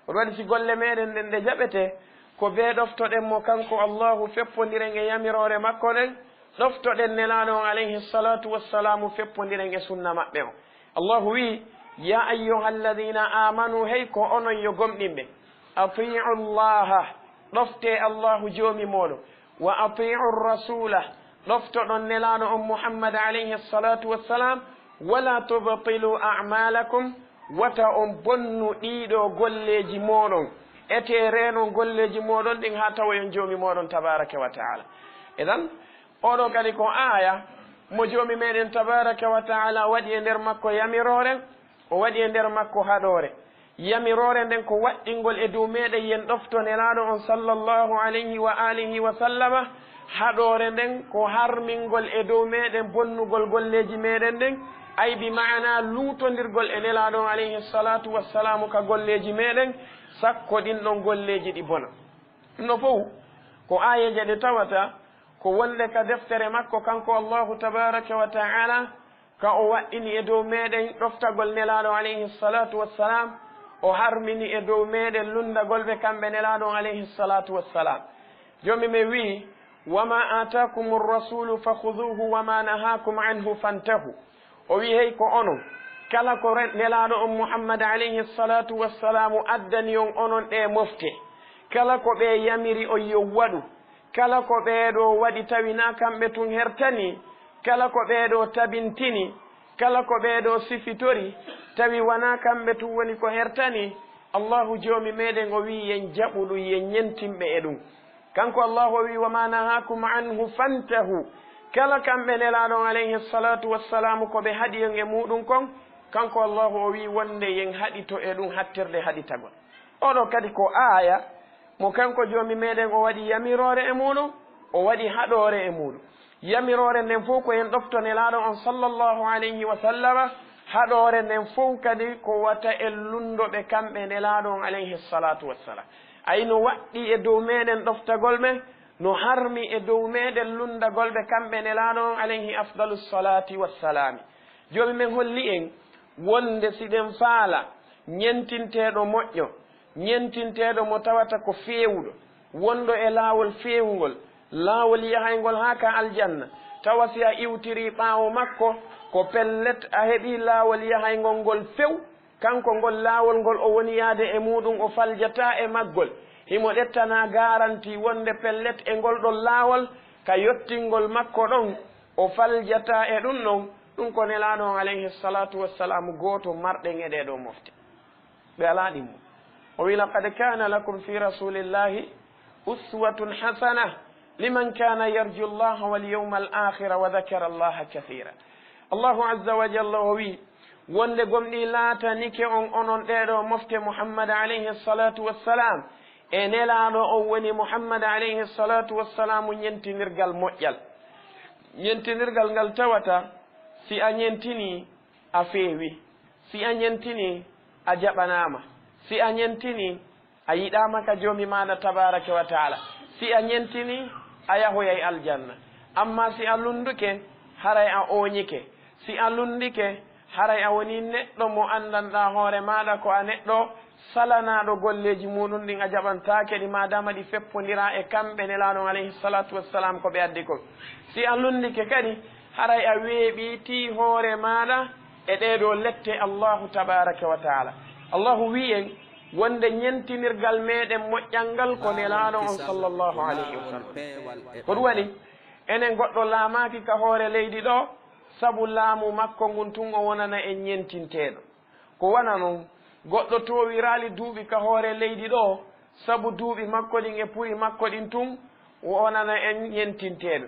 oɗo waɗi si golle meɗen ɗen ɗe jaɓete ko be ɗoftoɗen mo kanko allahu feppodiren e yamirore makko ɗen ɗoftoɗen nelaɗo on alayhi salatu wassalamu feppodiren e sunna maɓɓe o allahu wi ya ayyuha alladina amanu hey ko onon yo gomɗinɓe atiu llaha ɗofte allahu joomi moɗo wa atiu rasula ɗoftoɗon nelaɗo on muhammad alayhi salatu wassalam wala tubtilu amalakum wata on bonnu ɗiɗo golleji moɗon ete renon golleji moɗon ɗin ha tawoyon joomi moɗon tabaraka wa taala idan oɗo kadi ko aya mo joomi meɗen tabaraka wa taala waɗi e nder makko yamirore o waɗi e nder makko haɗore yamirore nden ko waɗɗingol e dow meɗen yen ɗofto nelaɗo on sallllahu alayhi wa alihi wa sallama haɗore nden ko harmingol e dow meɗen bonnugol golleji meɗen nden ay bi mana luutodirgol e nelaɗo on alayhi salatu wassalamu ka golleji meɗen sakko ɗin ɗon golleji ɗi bona no fof ko ayeje ɗe tawata ko wonde ka deftere makko kanko allahu tabaraka wa taala ka o waɗɗini e dow meɗen ɗoftagol nelaɗo alayhi salatu wassalam o harmini e dow meɗen lundagol ɓe kamɓe nelaɗo alayhi salatu wassalam jomi mi wi wama atakum rasulu fakhuduhu wama nahakum anhu fantahu o wi hey ko onon kala ko nelaɗo on muhammad alayhi salatu wassalamu addani on onon ɗe mofte kala ko ɓe yamiri on yo waɗu kala ko ɓeeɗo waɗi tawina kamɓe tun hertani kala ko ɓeeɗo tabintini kala ko ɓeeɗo sifitori tawi wona kamɓe tun woni ko hertani allahu joomi meɗen o wi yen jaɓuɗum yen ñentinɓe e ɗum kanko allahu o wi wama nahakum anhu fantahu kala kamɓe nelaɗon alayhi salatu wassalamu ko ɓe haɗiyon e muɗum kon kanko allahu o wi wonde yen haɗito e ɗum hattirde haɗitagol oɗo kadi ko aya mo kanko joomi meɗen o waɗi yamirore e muɗum o waɗi haɗore e muɗum yamirore nden fof ko en ɗofto nelaɗo on sallllahu alayhi wa sallama haɗore nden fof kadi ko wata en lundoɓe kamɓe nelaɗo on alayhi salatu wassalam ay no waɗɗi e dow meɗen ɗoftagol men no harmi e dow meɗen lundagol ɓe kamɓe nelaɗo on alayhi afdalu salati wassalami joomi men holli en wonde siɗen faala ñentinteɗo moƴƴo ñentinteɗo mo tawata ko feewuɗo wondo e laawol feewugol laawol yahaygol ha ka aljanna tawa si a iwtiri ɓaawo makko ko pellet a heeɓi laawol yahaygol ngol few kanko ngol laawol ngol o woni yaade e muɗum o faljata e maggol himo ɗettana garanti wonde pellet e ngol ɗon laawol ka yottingol makko ɗon o faljata e ɗum ɗon ɗum ko nelaɗo on alayhi salatu wassalamu goto marɗen e ɗeɗo mofte ɓe ala ɗimmo o wi laqad kana lakum fi rasulillahi uswatun hasana liman kana yarju llaha walyawma al akhira wa dhakara allaha kathira allahu azza wa jalla o wi wonde gomɗi laatanike on onon ɗeɗo mofte muhammad alayhi salatu wassalam e nelaɗo on woni muhammad alayhi salatu wassalamu ñentinirgal moƴƴal ñentinirgal ngal tawata si a ñentini a feewi si a ñentini a jaɓanama si a ñentini a yiɗama ka joomi maɗa tabaraka wa taala si a ñentini a yahoyay aljanna amma si a lunduke haray a oñike si a lundike haray a woni neɗɗo mo andanɗa hoore maɗa ko a neɗɗo salanaɗo golleji muɗum ɗin a jaɓantake ɗi madama ɗi feppodira e kamɓe nelaɗon alayhi salatu wassalam ko ɓe addi ko si a lundike kadi haray a weeɓiti hoore maɗa e ɗeɗo lette allahu tabaraka wa taala allahu wi en wonde ñentinirgal meɗen moƴƴalngal ko nelaɗo on sallllahu alayhi wa sallam ko ɗum waɗi enen goɗɗo laamaki ka hoore leydi ɗo sabu laamu makko ngun tun o wonana en ñentinteɗo ko wona noon goɗɗo towirali duuɓi ka hoore leydi ɗo sabu duuɓi makko ɗin e puyi makko ɗin tun wonana en ñentinteɗo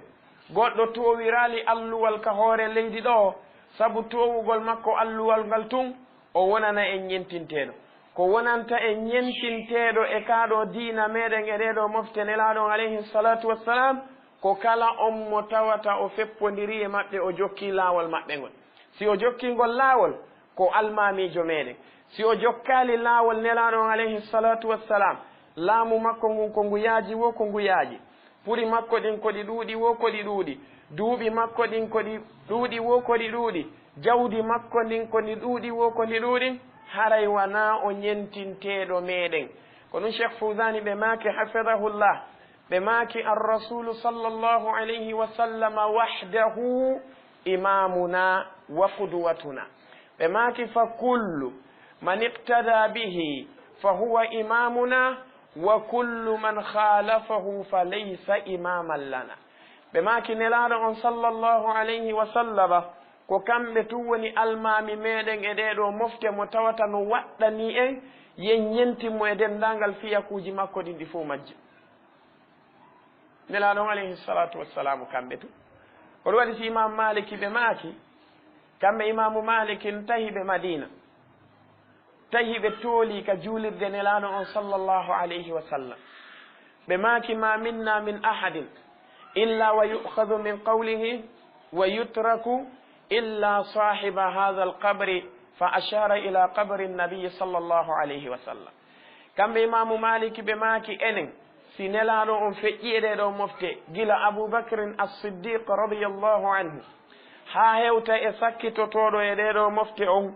goɗɗo towirali alluwal ka hoore leydi ɗo sabu towugol makko alluwal ngal tun o wonana en ñentinteɗo ko wonanta en ñentinteɗo e kaɗo diina meɗen e ɗeɗo mofte nelaɗon alayhi salatu wassalam ko kala on mo tawata o feppodiri e maɓɓe o jokki laawol maɓɓe ngol si o jokkingol laawol ko almamijo meɗen si o jokkali laawol nelaɗon alayhi salatu wassalam laamu makko ngun ko nguyaaji wo ko nguyaaji puri makko ɗin ko ɗi ɗuuɗi wo ko ɗi ɗuuɗi duuɓi makko ɗin ko ɗi ɗuuɗi wo ko ɗi ɗuuɗi jawdi makko ndin ko ɗi ɗuuɗi wo ko ɗi ɗuuɗi haray wana o ñentinteɗo meɗen ko ɗum cheikh fousani ɓe maaki hafidahullah ɓe maaki arrasulu sallllahu alayhi wa sallama wahdahu imamuna wa qudwatuna ɓe maaki fa kullu man iqtada bihi fa huwa imamuna wa kullu man khalafahu fa laysa imaman lana ɓe maaki nelaɗo on sallllahu alayhi wa sallama ko kamɓe tun woni almami meɗen e ɗeɗo mofte mo tawata no waɗɗani en yen ñentinmo e dendagal fiyakuji makko ɗin ɗi fof majji nelaɗon alayhi salatu wassalamu kamɓe tu oɗo waɗi si imam maliki ɓe maaki kamɓe imamu malikin tahi ɓe madina tahi ɓe tooli ka juulirde nelaɗo on sallllahu alayhi wa sallam ɓe maaki ma minna min ahadin illa wa yu'khadhu min qawlihi wa yutraku illa sahiba hadha alqabri fa ashara ila qabri nnabiyi sallllahu alayhi wa sallam kamɓe imamu maliki ɓe maaki enen si nelaɗo on feƴƴi e ɗeɗo mofte gila aboubacrin as-siddiq radiallahu anhu ha hewta e sakkitotoɗo e ɗeɗo mofte on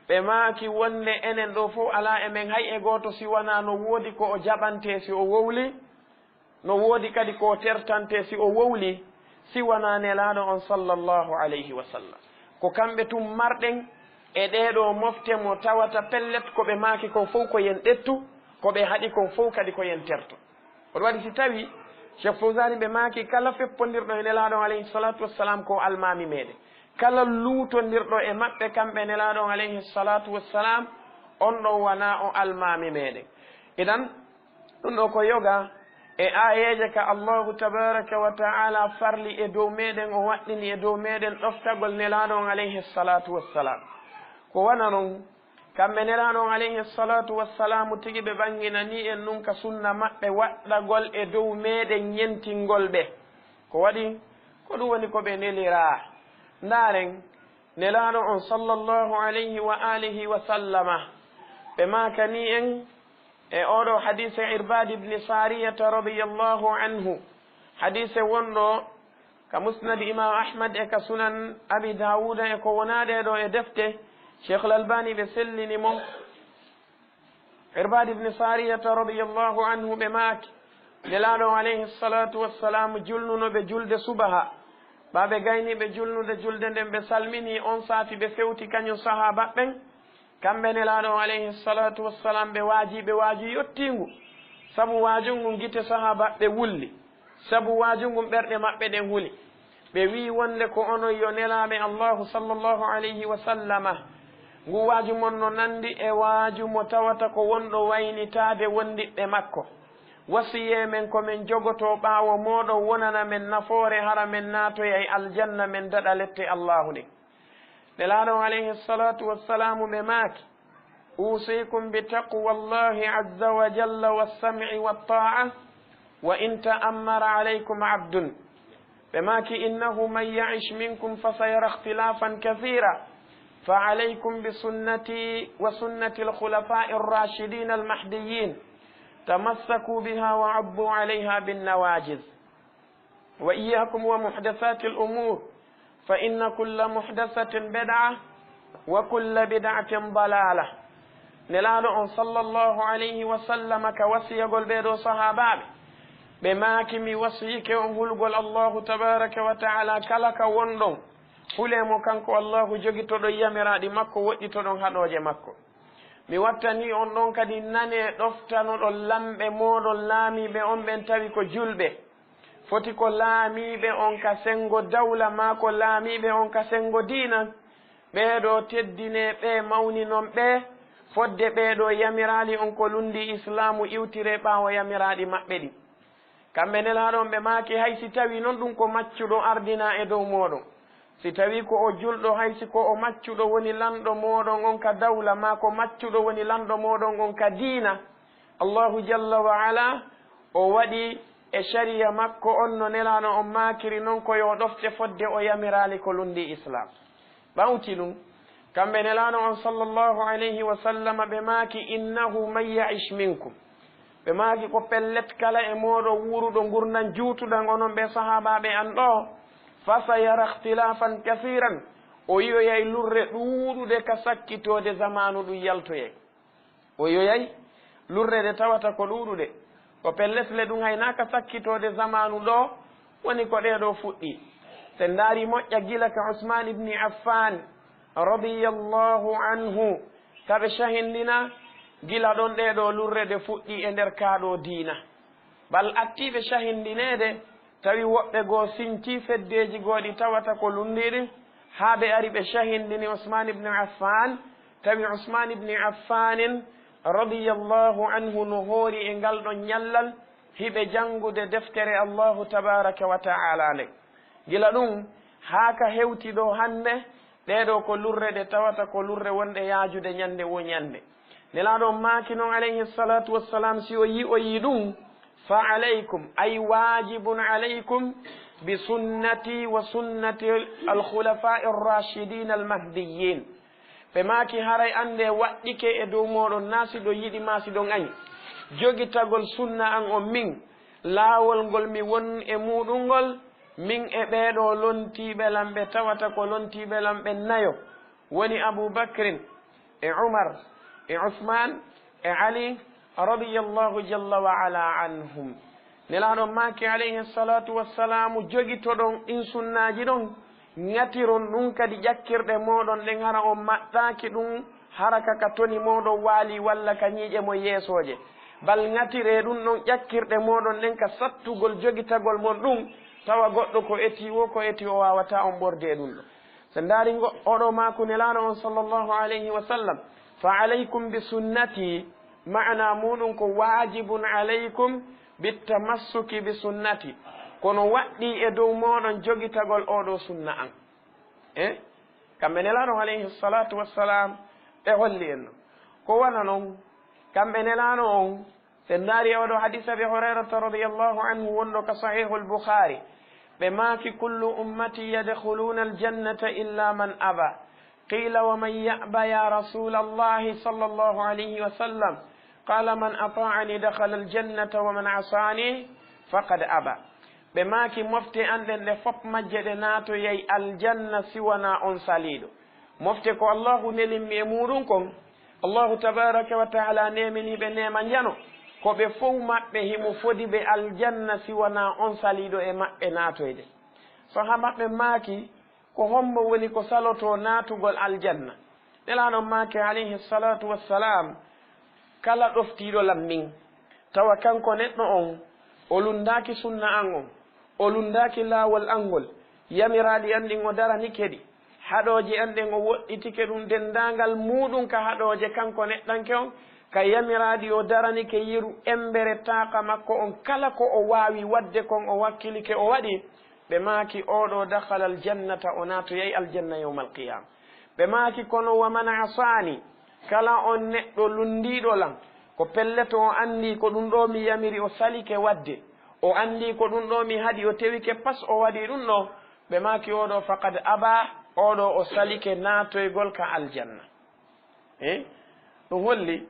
ɓe maaki wonde enen ɗo fof ala emen hay e goto si wona no woodi ko o jaɓante si o wowli no woodi kadi ko tertante si o wowli si wona nelaɗo on sallllahu alayhi wa sallam ko kamɓe tum marɗen e ɗeɗo mofte mo tawata pellet ko ɓe maaki kon fof ko yen ɗettu ko ɓe haɗi kon fof kadi ko yen terto oɗo waɗi si tawi cheikh fousani ɓe maaki kala feppodirɗo e nelaɗo alayhi salatu wassalam ko almami meɗen kala luutodirɗo e maɓɓe kamɓe nelaɗon alayhi salatu wassalam on ɗon wona o almami meɗen idan ɗum ɗo ko yoga e ayeje ka allahu tabaraka wa taala farli e dow meɗen o waɗɗini e dow meɗen ɗoftagol nelaɗon alayhi salatu wassalam ko wana noon kamɓe nelaɗon alayhi salatu wassalamu tigi ɓe ɓanginani en nun ka sunna maɓɓe waɗɗagol e dow meɗen ñentingol ɓe ko waɗi ko ɗum woni ko ɓe nelira ndaren nelaɗo on sallllahu alayhi wa alihi wa sallama ɓe makani en e oɗo hadise irbad ibni sariyata radiallahu anhu hadise wonɗo ka musnadi imam ahmad e ka sunan abi dawuda e ko wonaɗe ɗo e defte cheikh lalbani ɓe sellini mo irbad ibni sariyata radiallahu anhu ɓe maaki nelaɗo alayhi salatu wassalamu julnunoɓe julde subaha ɓaɓe gayniɓe julnude julde nden ɓe salmini on saati ɓe fewti kañum sahaba ɓen kamɓe nelaɗo alayhi salatu wassalam ɓe waajiɓe waaju yottingu sabu waajungu gite sahaba ɓe wulli sabu waajungu ɓerɗe maɓɓe ɗen huuli ɓe wi wonde ko onon yo nelaɓe allahu sallllahu alayhi wa sallama ngu waaju mon no nandi e waaju mo tawata ko wonɗo waynitade wondiɓɓe makko wasiye men komin jogoto ɓaawo moɗon wonana men nafoore hara men naatoya e aljanna men daɗa lette allahu ɗe nelaɗon alayhi salatu wassalamu ɓe maaki usikum bi taqwa llahi azza wa jalla wassam'i watta'a wa in ta'ammara alaykum abdun ɓe maaki innahu man ya'ish minkum fasayara ikhtilafan kathira فعليكم بسنتي وسنة الخلفاء الراشدين المهديين تمسكوا بها وعضوا عليها بالنواجذ وإياكم ومحدثات الأمور فإن كل محدثة بدعة وكل بدعة ضلالة نلالو أن صلى الله عليه وسلم كوسي يقول بيدو صحابة بما كمي وسيك قول الله تبارك وتعالى كلك وندون fulemo kanko allahu jogi to ɗo yamiraɗi makko woɗɗi to ɗon haɗoje makko mi wattani on ɗon kadi nane ɗoftanoɗon lamɓe moɗon laamiɓe on ɓen tawi ko julɓe foti ko laamiɓe on ka sengo dawla ma ko laamiɓe on ka sengo diina ɓeeɗo teddine ɓe mawni noon ɓe fodde ɓeeɗo yamirali on ko lundi islamu iwtire ɓaawo yamiraɗi maɓɓe ɗi kamɓe nelaɗon ɓe maaki hay si tawi noon ɗum ko maccuɗo ardina e dow moɗon si tawi ko o julɗo haysi ko o maccuɗo woni lanɗo moɗon on ka dawla ma ko maccuɗo woni lanɗo moɗon on ka diina allahu jalla wa ala o waɗi e sharia makko on no nelaɗo on makiri noon koyo ɗofte fodde o yamirali ko lundi islam ɓawti ɗum kamɓe nelaɗo on sallllahu alayhi wa sallam ɓe maaki innahu man yaish minkum ɓe maaki ko pellet kala e moɗo wuruɗo gurnan juutuɗan onon ɓe sahabaɓe an ɗo fasayara ihtilafan kasiran o yoyay lurre ɗuuɗude ka sakkitode zamanu ɗum yaltoyay o yoyay lurrede tawata ko ɗuuɗude ko pellesle ɗum haynaka sakkitode zamanu ɗo woni ko ɗeɗo fuɗɗi sen daari moƴƴa gila ka usman ibni affan radiyallahu anhu kaɓe shahindina gila ɗon ɗeɗo lurrede fuɗɗi e nder kaaɗo diina bal attiɓe shahindinede tawi woɓɓe goo sinti feddeji gooɗi tawata ko lundiɗi haa ɓe ari ɓe shahindini usman ibni affan tawi usman ibni affanin radiyallahu anhu no hoori e ngal ɗon ñallal hiɓe janngude deftere allahu tabaraka wa taala nde gila ɗum haa ka hewti ɗo hannde ɗeɗo ko lurrede tawata ko lurre wonɗe yaajude ñande wo ñande nelaɗo maaki noon alayhi salatu wassalam si o yi ɗum fa alaykum ay wajibun alaykum bi sunnati wa sunnati alkhulafai arrachidin almahdiyin ɓe maaki haray ande waɗɗike e dow moɗon na siɗo yiɗi ma siɗon añi jogitagol sunna an on min laawol ngol mi won e muɗum ngol min e ɓeeɗo lontiɓe lam ɓe tawata ko lontiɓe lam ɓe nayo woni aboubacrin e umar e usman e ali radiyallahu jalla wa ala anhum nelaɗon maaki alayhi salatu wassalamu jogitoɗon ɗin sunnaji ɗon ŋatiron ɗum kadi ƴakkirɗe moɗon ɗen hara on maɗɗaki ɗum hara kaka toni moɗon waali walla ka ñiiƴe mo yeesoje bal ŋatire ɗum ɗon ƴakkirɗe moɗon ɗen ka sattugol jogitagol mon ɗum tawa goɗɗo ko eti o wawata on ɓorde ɗum ɗo so ndaari oɗo maako nelaɗo on sallllahu alayhi wa sallam fa alaykum bi sunnati maana muɗum ko wajibun alaykum bittamassuki bi sunnati kono waɗɗi e dow moɗon jogitagol oɗo sunna an kamɓe nelaɗo alayhi salatu wassalam ɓe holli en noon ko wana noon kamɓe nelaɗo on sen ndaari e oɗo hadisa ɓe hurairata radiallahu anhu wonɗo ka sahihu lbukhari ɓe maaki kullu ummati yadkhuluna aljannata illa man aba qila wa man ya'ba ya rasul allahi sallllahu alayhi wa sallam qala man ata'ani dakhala aljannata wa man asani faqad aba ɓe maaki mofte anɗen ɗe fop majje ɗe naatoyay aljanna siwana on saliɗo mofte ko allahu nelimmi e muɗum kon allahu tabaraka wa taala neminiɓe nema jano ko ɓe fof maɓɓe himo fodi ɓe aljanna siwana on saliɗo e maɓɓe naatoyde so ha maɓɓe maaki ko hombo woni ko saloto naatugol aljanna nelaɗon maaki alayhi salatu wassalam kala ɗoftiɗo lammin tawa kanko neɗɗo on o lundaki sunna an on o lundaki laawol angol yamiraɗi an ɗin o darani keɗi haɗoje an ɗen o woɗɗitike ɗum dendagal muɗum ka haɗoje kanko neɗɗanke on ka yamiraɗi o daranike yiru embere taaka makko on kala ko o wawi wadde kon o wakkilike o waɗi ɓe maaki oɗo dakhala aljannata o naatoyay aljanna yawma alqiyama ɓe maaki kono waman asani kala on neɗɗo lundiɗo lan ko pelleto o andi ko ɗum ɗo mi yamiri o salike wadde o andi ko ɗum ɗo mi haɗi o tewike pas o waɗi ɗum ɗo ɓe maaki oɗo faqad aba oɗo o salike naatoygol ka aljanna ɗum holli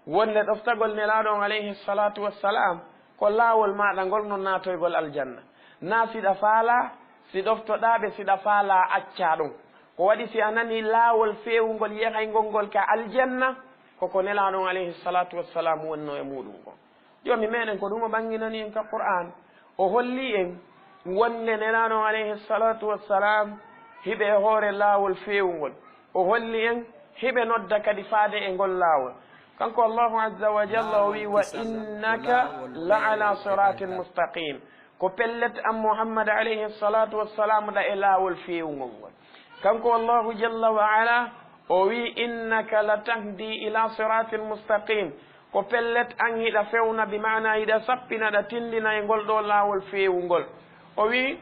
wonde ɗoftagol nelaɗon alayhi salatu wassalam ko laawol maɗa ngol no naatoygol aljanna na siɗa faala si ɗoftoɗaɓe siɗa faala acca ɗum ko waɗi si a nani laawol feewngol yahaygol ngol ka aljanna koko nelaɗon alayhi salatu wassalam wonno e muɗum ko joni meɗen ko ɗum o ɓanginani en ka qur'an o holli en wonde nelaɗon alayhi salatu wassalam hiɓe e hoore laawol feewngol o holli en hiɓe nodda kadi faade e ngol laawol kanko allahu azza wa jalla o wi wa innaka la ala siratin mustaqim ko pellet am muhammad alayhi salatu wassalam ɗa e laawol feewngol ngol kanko allahu jalla wa ala o wi innaka la tahdi ila siratin mustaqim ko pellet an hiɗa fewna bi mana hiɗa sappina ɗa tindina e ngol ɗo laawol feewngol o wi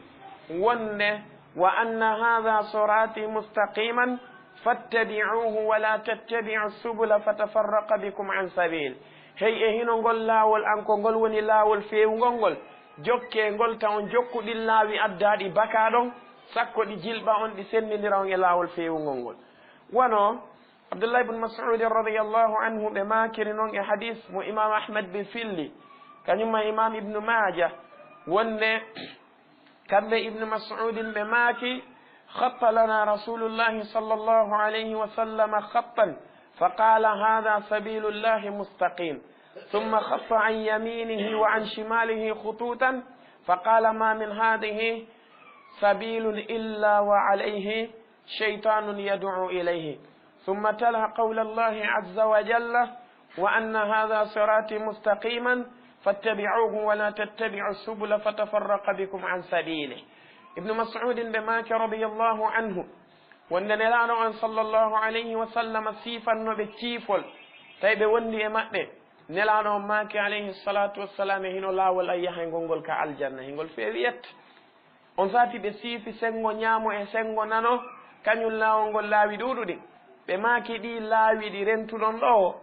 wonde wa anna hadha sirati mustaqiman fattabi'uhu wa la tattabi'u subula fatafarraqa bikum an sabil hey e hino ngol laawol an ko ngol woni laawol feewngol ngol jokke ngol taw jokkuɗi laawi addaɗi baka ɗon sakko ɗi jilɓa on ɗi sendidira on e laawol feewngol ngol wono abdullah ibne mas'ud radiallahu anhu ɓe makiri noon e hadis mo imam ahmad be filli kañumma imam ibnu maja wonde kamɓe ibnu mas'udin ɓe maaki خط لنا رسول الله صلى الله عليه وسلم خطا فقال هذا سبيل الله مستقيم ثم خط عن يمينه وعن شماله خطوطا فقال ما من هذه سبيل إلا وعليه شيطان يدعو إليه ثم تلا قول الله عز وجل وأن هذا صراطي مستقيما فاتبعوه ولا تتبعوا السبل فتفرق بكم عن سبيله ابن مسعود بماك رضي الله عنه وندنلانو أن صلى الله عليه وسلم سيفا بكيفل تيب وندي مأني نلانو ماك عليه الصلاة والسلام هنو لا ولا يهنغول كالجنة هنغول في ويت on sati ɓe siifi sengo ñaamo e sengo nano kañum laawol laawi ɗuɗuɗi ɓe maaki ɗi laawi ɗi rentuɗon ɗo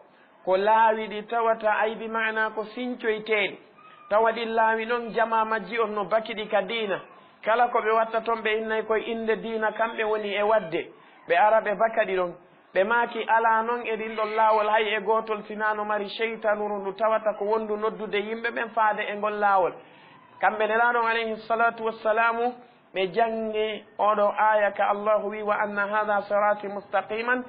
ko laawi ɗi tawata aybi mana ko sincoyteɗi tawa ɗi laawi ɗon jama majji on no bakiɗi ka diina kala ko ɓe watta toon ɓe innay koye inde diina kamɓe woni e wadde ɓe ara ɓe baka ɗi ɗon ɓe maaki ala noon e ɗin ɗon laawol hay e gotol sinano mari cheytanuru ndu tawata ko wondu noddude yimɓe ɓen faade e ngol laawol kamɓe nelaɗon alayhi salatu wassalamu ɓe jangi oɗo aya ka allahu wi wa anna hadha sirati mustaqiman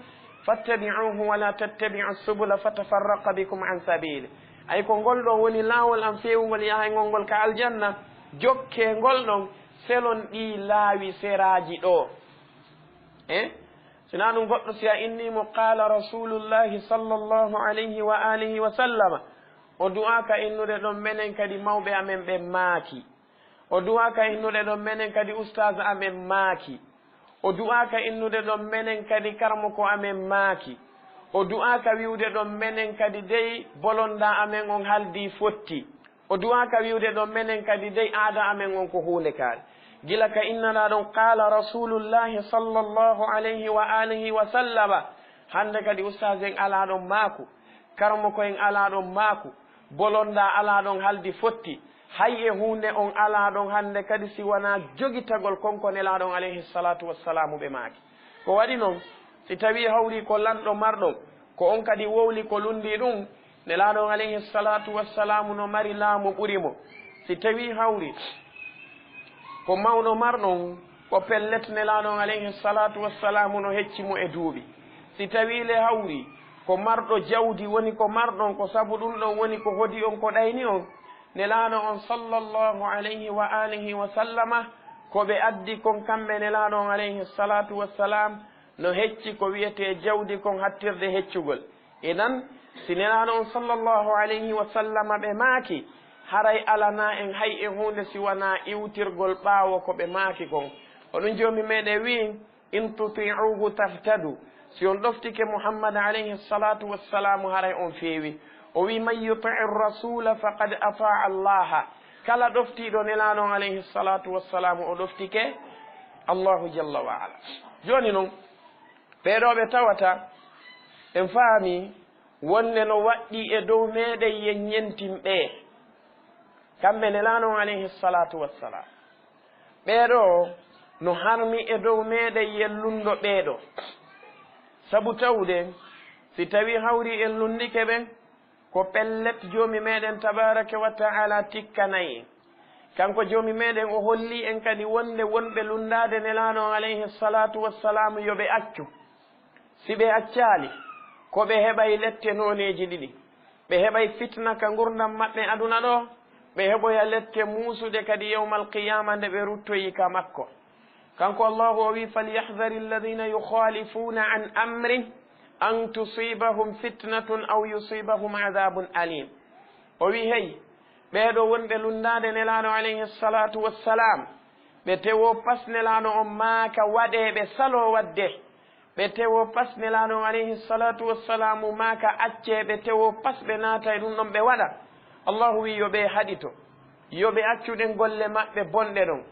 fattabi'uhu wala tattabi'u subula fatafarraqa bikum an sabili ay ko ngol ɗo woni laawol am fewngol yahaygol ngol ka aljanna jokke ngol ɗon selon ɗi laawi seraji ɗo sina ɗum goɗɗo si a innimo qala rasulullahi sallllahu alayhi wa alihi wa sallama o du'aka innude ɗon menen kadi mawɓe amen ɓe maaki o du'aka innude ɗon menen kadi oustage amen maaki o du'aka innude ɗon menen kadi karmoko amen maaki o du'aka wiwde ɗon menen kadi dey bolonda amen on haldi fotti o du'aka wiwde ɗon menen kadi dey aada amen on ko hunde kaari gila ka innana ɗon qala rasulullahi sallllahu alayhi wa alihi wa sallama hande kadi oustage en ala ɗon maaku karmoko en ala ɗon maaku bolonda ala ɗon haldi fotti hay e hunde on ala ɗon hande kadi si wona jogitagol konko nelaɗon alayhi salatu wassalamu ɓe maaki ko waɗi noon si tawi hawri ko lanɗo marɗon ko on kadi wowli ko lundi ɗum nelaɗon alayhi salatu wassalamu no mari laamu ɓurimo si tawi hawri ko mawɗo marɗon ko pellet nelaɗon alayhi salatu wassalamu no heccimo e duuɓi si tawi le hawri ko marɗo jawdi woni ko marɗon ko sabu ɗum ɗon woni ko hodi on ko ɗayni on nelaɗo on sallllahu alayhi wa alihi wa sallama ko ɓe addi kon kamɓe nelaɗo on alayhi salatu wassalam no hecci ko wiyete jawdi kon hattirde heccugol inan si nelaɗo on sallllahu alayhi wa sallama ɓe maaki haray alana en hay e hunde si wona iwtirgol ɓaawo ko ɓe maaki kon oɗum joomi meɗe wi in tuti'uhu tahtadu si on ɗoftike muhammad alayhi salatu wassalamu haray on feewi o wi man yutii rasula faqad ataa allaha kala ɗoftiɗo nelaɗon alayhi salatu wassalamu o ɗoftike allahu jalla wa ala joni noon ɓeɗoɓe tawata en faami wonde no waɗɗi e dow meɗen yen ñentimɓe kamɓe nelaɗon alayhi salatu wassalam ɓeɗo no harmi e dow meɗen yellunɗo ɓeɗo sabu tawde si tawi hawri en lundike ɓen ko pellet joomi meɗen tabaraka wa taala tikkanayi kanko joomi meɗen o holli en kadi wonɓe lundade nelaɗo alayhi salatu wassalamu yoɓe accu si ɓe accali ko ɓe heɓay lette noneji ɗiɗi ɓe heɓay fitna ka gurdam maɓɓe aduna ɗo ɓe heɓoya lette muusude kadi yawmal qiyama nde ɓe ruttoyi ka makko kanko allahu o wi falyahdari alladina yukhalifuna an amri an tusibahum fitnatun aw yusibahum adabun alim o wi hey ɓeeɗo wonɓe lundade nelaɗo alayhi salatu wassalam ɓe tewo pas nelaɗo on maaka waɗeɓe salo wadde ɓe tewo pas nelaɗo alayhi salatu wassalamu maaka acce ɓe tewo pas ɓe naata e ɗum ɗon ɓe waɗa allahu wi yoɓe haɗito yoɓe accuɗen golle maɓɓe bonɗe ɗon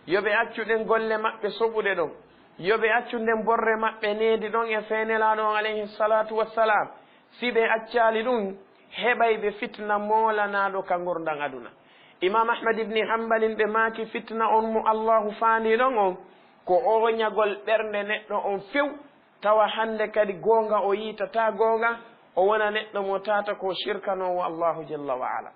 yoɓe accuɗen golle maɓɓe soɓuɗe ɗon yoɓe accuɗen borre maɓɓe needi ɗon e fenelaɗo alayhi salatu wassalam si ɓe accali ɗum heɓay ɓe fitna molanaɗo ka gurdan aduna imam ahmad ibni hambalin ɓe maaki fitna on mo allahu faandi ɗon on ko oñagol ɓernde neɗɗo on few tawa hande kadi goonga o yiitata goonga o wona neɗɗo mo tata ko shirkanowo allahu jalla wa ala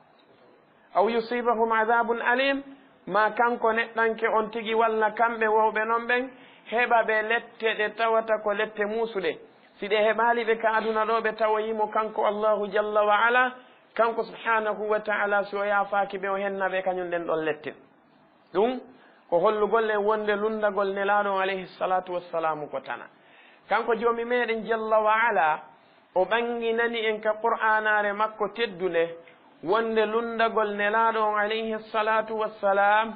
aw yusibahum adabun alim ma kanko neɗɗanke on tigi walla kamɓe wowɓe noon ɓen heɓa ɓe lette ɗe tawata ko lette muusuɗe si ɗe heɓali ɓe ka aduna ɗo ɓe tawoyimo kanko allahu jalla wa ala kanko subhanahu wa taala si o yaafaki ɓe o henna ɓe kañum ɗen ɗon letten ɗum ko hollugol e wonde lundagol nelaɗo alayhi salatu wassalamu ko tana kanko joomi meɗen jalla wa ala o ɓanginani en ka qur'anare makko teddude wonde lundagol nelaɗo on alayhi salatu wassalam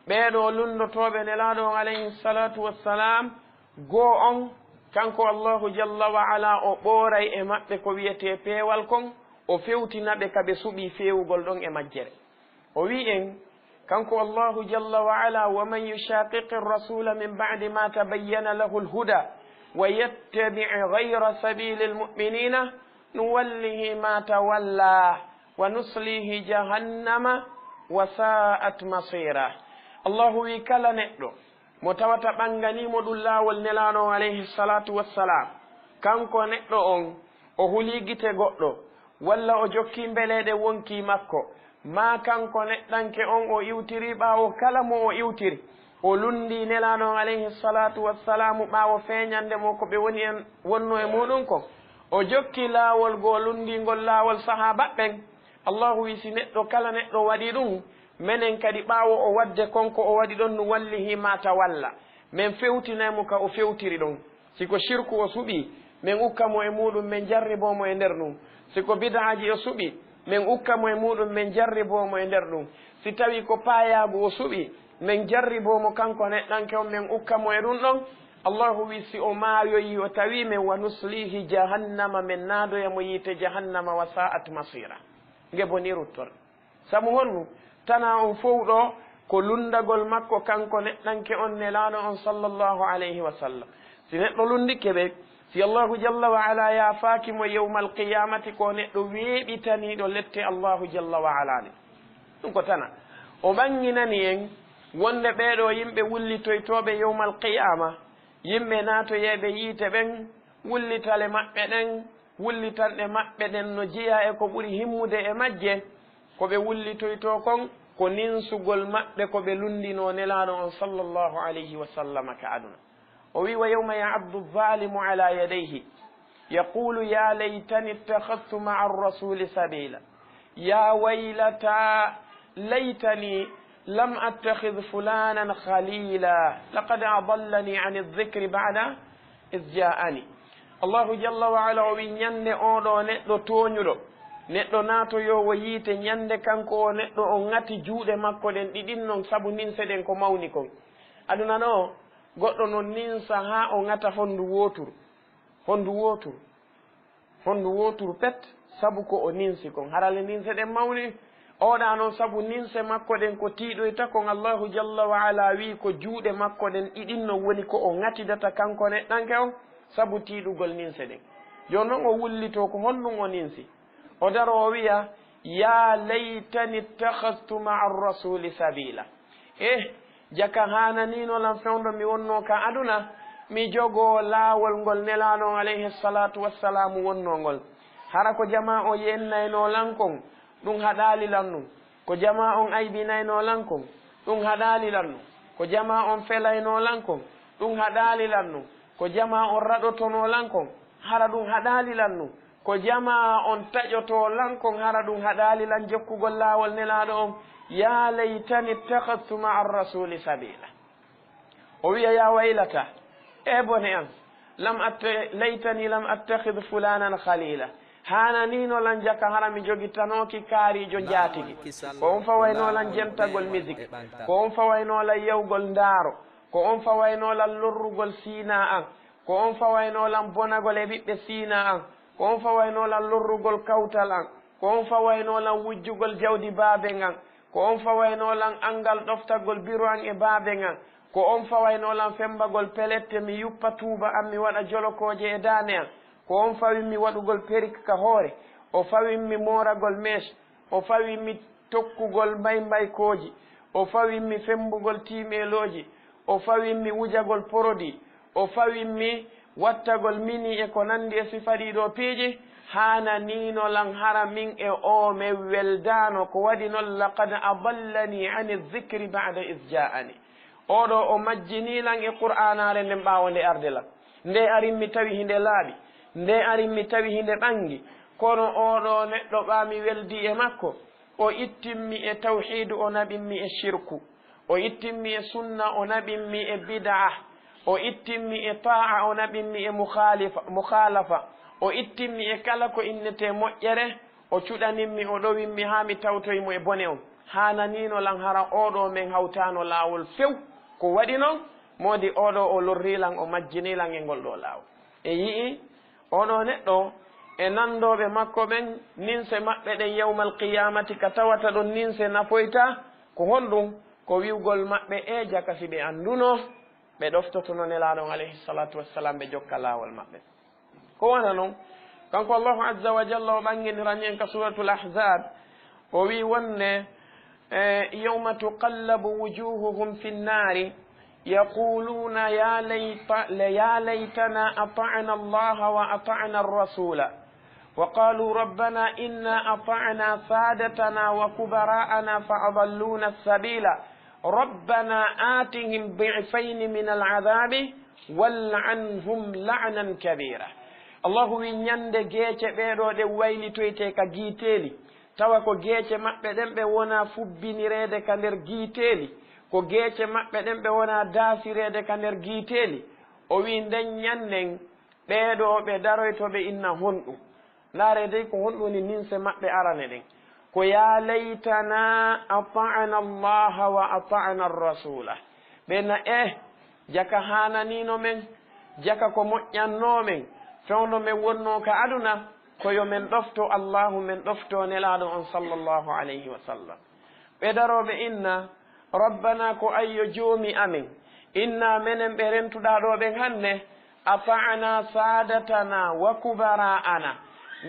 ɓeeɗo lundotoɓe nelaɗo on alayhi salatu wassalam goo on kanko allahu jalla wa ala o ɓooray e maɓɓe ko wiyete peewal kon o fewtinaɓe kaɓe suɓi fewugol ɗon e majjere o wi en kanko allahu jalla wa ala wa man yushaqiqi rasula min ba'di ma tabayyana lahu lhuda wa yattabi' ghayra sabili lmu'minina nuwallihi ma tawalla wa nuslihi jahannama wa sa'at masira allahu wi kala neɗɗo mo tawata ɓanganimo ɗum laawol nelaɗo alayhi salatu wassalam kanko neɗɗo on o huligite goɗɗo walla o jokki mbeleɗe wonki makko ma kanko neɗɗanke on o iwtiri ɓaawo kala mo o iwtiri o lundi nelaɗo alayhi salatu wassalamu ɓaawo feñande mo ko ɓe woni en wonno e muɗum ko o jokki laawol goo lundingol laawol sahabaɓɓen allahu wi si neɗɗo kala neɗɗo waɗi ɗum menen kadi ɓaawo o wadde konko o waɗi ɗon no wallihi ma tawalla min fewtinaymo ka o fewtiri ɗon siko shirku o suɓi min ukkamo e muɗum min jarribomo e nder ɗum siko bid'aji o suɓi min ukkamo e muɗum min jarribomo e nder ɗum si tawi ko payagu o suɓi min jarribomo kanko neɗɗanke on min ukkamo e ɗum ɗon allahu wi si o maayoyi o tawi min wa nuslihi jahannama min naadoyamo yiite jahannama wa sa'at masira nge boni ruttor sabu honnu tana on fof ɗo ko lundagol makko kanko neɗɗanke on nelaɗo on sallllahu alayhi wa sallam si neɗɗo lundike ɓe si allahu jalla wa ala yaafakimo yawmal qiyamati ko neɗɗo weeɓitaniɗo lette allahu jalla wa ala ni ɗum ko tana o ɓanginani en wonde ɓeɗo yimɓe wullitoytoɓe yawmal qiyama yimɓe naatoyeɓe yiite ɓen wullitale maɓɓe ɗen wullitanɗe maɓɓe ɗen no jeeya e ko ɓuri himmude e majje ko ɓe wullitoyto kon ko ninsugol maɓɓe ko ɓe lundino nelaɗo on sallllahu alayhi wa sallama ka aduna o wi wa yawma ya'addu dhalimu ala yadayhi yaqulu ya laytani ittakhadtu ma'a arrasuli sabila ya waylata laytani lam attakhidh fulanan khalila laqad adallani an adh-dhikri ba'da idh ja'ani allahu jalla wa ala o wi ñande oɗo neɗɗo toñuɗo neɗɗo naatoyowo yiite ñande kanko o neɗɗo o ŋati juuɗe makko ɗen ɗiɗin noon sabu ninse ɗen ko mawni kon aduna ɗo goɗɗo no ninsa ha o ŋata hondu woturu pet sabu ko o ninsi kon harale ninse ɗen mawni oɗa noon sabu ninse makko ɗen ko tiiɗoyta kon allahu jalla wa ala wi ko juuɗe makko ɗen ɗiɗin noon woni ko o ŋatidata kanko neɗɗanke on sabu tiiɗugol ninse ɗen joni noon o wullito ko honɗum o ninsi o daro o wiya ya laytani ittakhadtu ma'a arrasuli sabila jaka hananinolan fewdo mi wonno ka aduna mi jogo laawol ngol nelaɗo alayhi salatu wassalamu wonnongol hara ko jama o yennaynolan kon ɗum haɗalilan ɗum ko jama on aybinaynolan kon ɗum haɗalilanno ko jama on felaynolan kon ɗum haɗalilanno ko jama on raɗotonolan kon hara ɗum haɗalilanno ko jama on taƴotolan kon hara ɗum haɗalilan jokkugol laawol nelaɗo on ya laytani ittakhadtu maa arrasuli sabila o wiya ya waylata e bone an laytani lam attakhid fulanan khalila hananinolan jaka hara mi jogittanoki kaarijo jaatigi ko on fawaynolan jentagol musique ko on fawaynolan yewgol ndaaro ko on fawaynolan lorrugol siina an ko on fawaynolan bonagol e ɓiɓɓe siina an ko on fawaynolan lorrugol kawtal an ko on fawaynolan wujjugol jawdi baabe an ko on fawaynolan angal ɗoftagol biro an e baabe an ko on fawaynolan fembagol pelette mi yuppa tuuba an mi waɗa jolokoje e daane an ko on fawinmi waɗugol perik ka hoore o fawinmi moragol mees o fawinmi tokkugol mbaykoji o fawinmi fembugol timeloji o fawinmi wujagol produit o fawinmi wattagol mini e ko nandi e sifaɗiɗo piiji hana ninolan hara min e o me weldano ko waɗi noon laqad adallani ani dhicri bada is jaani oɗo o majjinilan e qur'anare nden ɓawo nde ardelan nde arinmi tawi hinde laaɓi nde arinmi tawi hinde ɓangi kono oɗo neɗɗo ɓami weldi e makko o ittinmi e tawhidu o naɓinmi e shirku o ittinmi e sunna o naɓinmi e bid'a o ittinmi e ta'a o naɓinmi e mukhalafa o ittinmi e kala ko innete moƴƴere o cuɗaninmi o ɗowinmi ha mi tawtoymo e bone on hananinolan hara oɗo men hawtano laawol few ko waɗi noon modi oɗo o lorrilan o majjinilan e ngol ɗo laawol e yii oɗo neɗɗo e nandoɓe makko ɓen ninse maɓɓe ɗen yawmal qiyamati ka tawata ɗon ninse nafoyta ko honɗum ko wiwgol maɓɓe e jakasi ɓe anduno ɓe ɗoftotono nelaɗon alayhi salatu wassalam ɓe jokka laawol maɓɓe ko wona noon kanko allahu azza wa jalla o ɓanginirani en ka suratul ahzab o wi wonne yawma tuqallabu wujuhuhum fi nnari yaquluna ya laytana ata'na allaha wa ata'na arrasula wa qalu rabbana inna ata'na sadatana wa kubara'ana fa adalluna as-sabila rabbana atihim bi'fayn min al'adabi wal'anhum la'nan kabira allahu wi ñande geece ɓeɗo ɗe waylitoyte ka giiteeli tawa ko geece maɓɓe ɗen ɓe wona fubbinirede ka nder giiteeli ko geece maɓɓe ɗen ɓe wona daasirede ka nder giiteeli o wi nden ñanden ɓeɗo ɓe daroytoɓe inna honɗum ndaare dey ko honɗuni ninse maɓɓe arane ɗen ko ya laytana ata'na allaha wa ata'na arrasula ɓena jaka hananino men jaka ko moƴƴanno men fewno men wonno ka aduna koyo men ɗofto allahu men ɗofto nelaɗo on sallllahu alayhi wa sallam ɓe daroɓe inna rabbana ko ayyo joomi amen inna menen ɓe rentuɗa ɗo ɓen hanne ata'na sadatana wa kubara'ana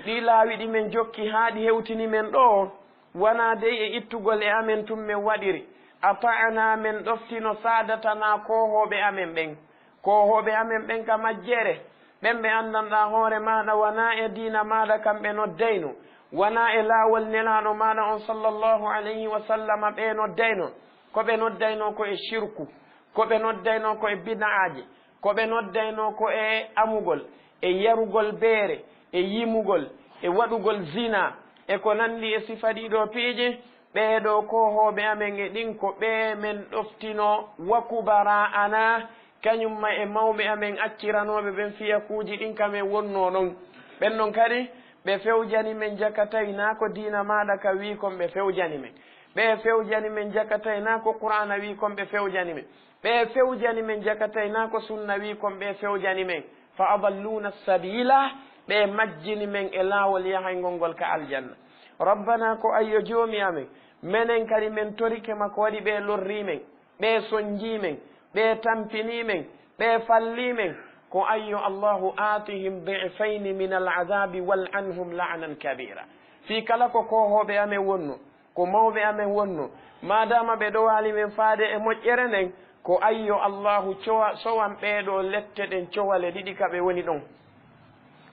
ɗi laawi ɗi men jokki haa ɗi hewtini men ɗo wona dey e ittugol e amen tum men waɗiri ata'na men ɗoftino sadatana kohoɓe amen ɓen kohoɓe amen ɓen ka majjere ɓen ɓe anndanɗa hoore maɗa wona e diina maɗa kamɓe noddayno wona e laawol nelaɗo maɗa on sallllahu alayhi wa sallama ɓe noddayno ko ɓe noddayno ko e shirku ko ɓe noddayno ko e bid'aji ko ɓe noddayno ko e amugol e yarugol beere e yimugol e waɗugol zina e ko nandi e sifaɗiɗo piiji ɓeeɗo kohoɓe amen e ɗin ko ɓe men ɗoftino wakubara ana kañumma e mawɓe amen acciranoɓe ɓen fiyakuuji ɗin kamen wonno ɗon ɓen ɗon kadi ɓe fewjani men jakatayi na ko diina maɗa ka wi kon ɓe fewjani men ɓe fewjani men jakatayi na ko qur'ana wi kon ɓe fewjani men ɓe fewjani men jakatayi na ko sunna wi kon ɓe fewjani men fa adalluna sabila ɓe majjini men e laawol yahaygol ngol ka aljanna rabbana ko ayyo joomi amen menen kadi men torikema ko waɗi ɓe lorri men ɓe sonji men ɓe tampini men ɓe falli men ko ayyo allahu atihim bi'fayni min al'adabi wal anhum la'nan kabira fi kala ko kohoɓe amen wonno ko mawɓe amen wonno madama ɓe ɗo waali men faade e moƴƴere nden ko ayyo allahu sowan ɓeɗo lette ɗen cowale ɗiɗi ka ɓe woni ɗon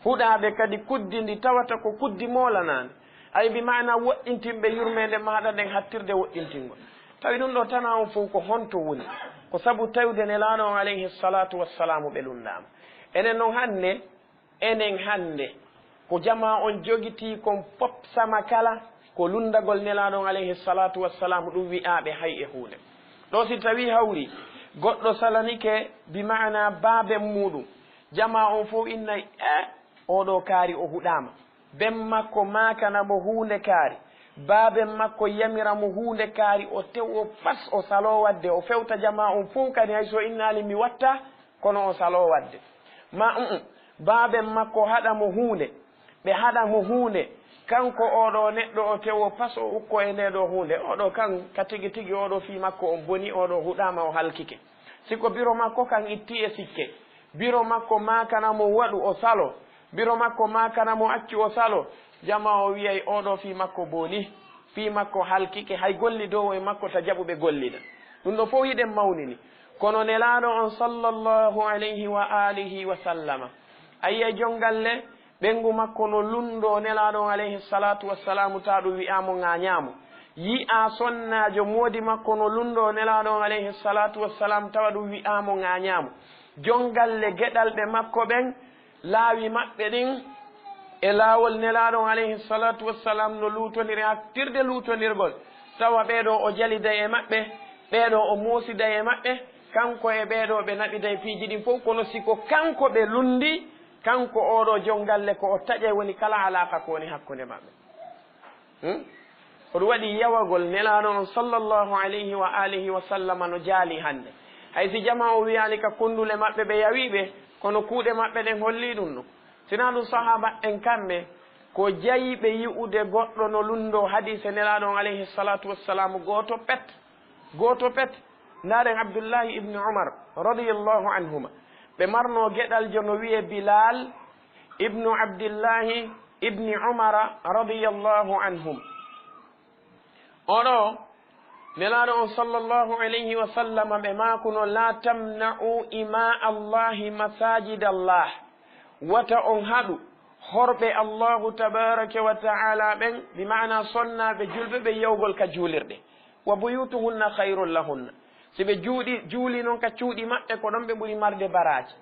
huɗaɓe kadi kuddi ndi tawata ko kuddi molanande ay bi mana woɗɗintinɓe yurmede maɗa nden hattirde woɗɗintingol tawi ɗum ɗo tana on fof ko honto woni ko sabu tawde nelaɗo on alayhi salatu wassalamu ɓe lundama enen noon hannde enen hannde ko jama on jogiti kon pop sama kala ko lundagol nelaɗo on alayhi salatu wassalamu ɗum wi'aɓe hay e hunde ɗo si tawi hawri goɗɗo salanike bi mana baaben muɗum jama on fof innayi oɗo kaari o huɗama ben makko makanamo hunde kaari baaben makko yamiramo hunde kaari o tew o fas o salo wadde o fewta jama on fof kadi hay so innali mi watta kono o salo wadde ma baaben makko haɗamo hunde ɓe haɗamo hunde kanko oɗo neɗɗo o tew o pas o ukko e nde ɗo hunde oɗo kan ka tigi tigi oɗo fi makko on boni oɗo huɗama o halkike siko biro makko kan itti e sikke biro makko makanamo waɗu o salo biro makko makanamo accu o salo jama o wiyay oɗo fi makko boni fi makko halkike hay golli dow e makko ta jaɓuɓe gollida ɗum ɗo fof yiɗen mawnini kono nelaɗo on sallllahu alayhi wa alihi wa sallama ayiya jongalle ɓengu makko no lundo nelaɗo on alayhi salatu wassalamu ta ɗum wi'amo ŋañamo yi'a sonnajo moodi makko no lundo nelaɗo on alayhi salatu wassalam tawa ɗum wi'amo ŋañamo jongalle geɗalɓe makko ɓen laawi maɓɓe ɗin e laawol nelaɗo on alayhi salatu wassalam no lutoniri haktirde lutonirgol tawa ɓeɗo o jaliday e maɓɓe ɓeɗo o moosiday e maɓɓe kanko e ɓeɗo ɓe naɓiday piiji ɗin fof kono siko kanko ɓe lundi kanko oɗo jongalle ko o taƴay woni kala alaka ko woni hakkude maɓɓe oɗum waɗi yawagol nelaɗo on sallllahu alayhi wa alihi wa sallama no jaali hannde hay si jama o wiyani ka kondule maɓɓe ɓe yawiɓe kono kuuɗe maɓɓe ɗen holli ɗum no sina ɗum sahaba en kamɓe ko jayiɓe yi'ude goɗɗo no lundo hadise nelaɗo on alayhi salatu wassalamu goto pet ndaren abdoullahi ibni umar radiallahu anhuma ɓe marno geɗaljo no wiye bilal ibnu abdillahi ibni umara radiallahu anhum oɗo nelaɗo on sallllahu alayhi wa sallama ɓe makuno la tamna'u ima allahi masajid allah wata on haɗu horɓe allahu tabaraka wa ta'ala ɓen bi mana sonnaɓe julɓe ɓe yewgol ka juulirɗe wa buyutuhunna hayrun lahunna si ɓe juuli noon ka cuuɗi maɓɓe ko ɗon ɓe ɓuri marde baraji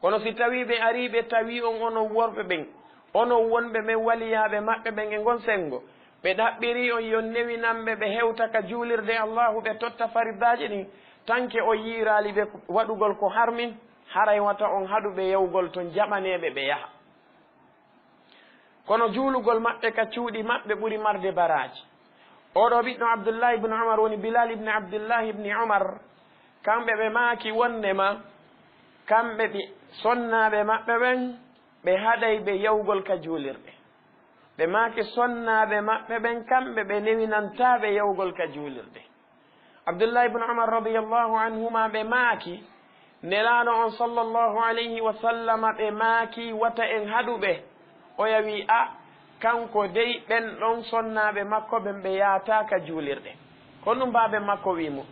kono si tawi ɓe ari ɓe tawi on onon worɓe ɓen onon wonɓe ɓen waliyaɓe maɓɓe ɓen e gon sengo ɓe ɗaɓɓiri on yo newinanɓe ɓe hewta ka juulirde allahu ɓe totta faridaji ɗin tanke o yiirali ɓe waɗugol ko harmin haray wata on haɗuɓe yewgol ton jaɓaneɓe ɓe yaha kono juulugol maɓɓe ka cuuɗi maɓɓe ɓuri marde baraji oɗo ɓiɗɗo abdoullahi ibne umar woni bilal ibne abdoullahi ibni umar kamɓe ɓe maaki wondema kamɓe ɓe sonnaɓe maɓɓe ɓen ɓe haɗay ɓe yewgol ka juulirɗe ɓe maaki sonnaɓe maɓɓe ɓen kamɓe ɓe newinantaɓe yewgol ka juulirde abdoullahi ibne umar radiallahu anhuma ɓe maaki nelaɗo on sallllahu alayhi wa sallama ɓe maaki wata en haɗuɓe o yawi kanko dey ɓen ɗon sonnaɓe makko ɓen ɓe yaataka juulirɗe kono ɗum mbaɓe makko wimo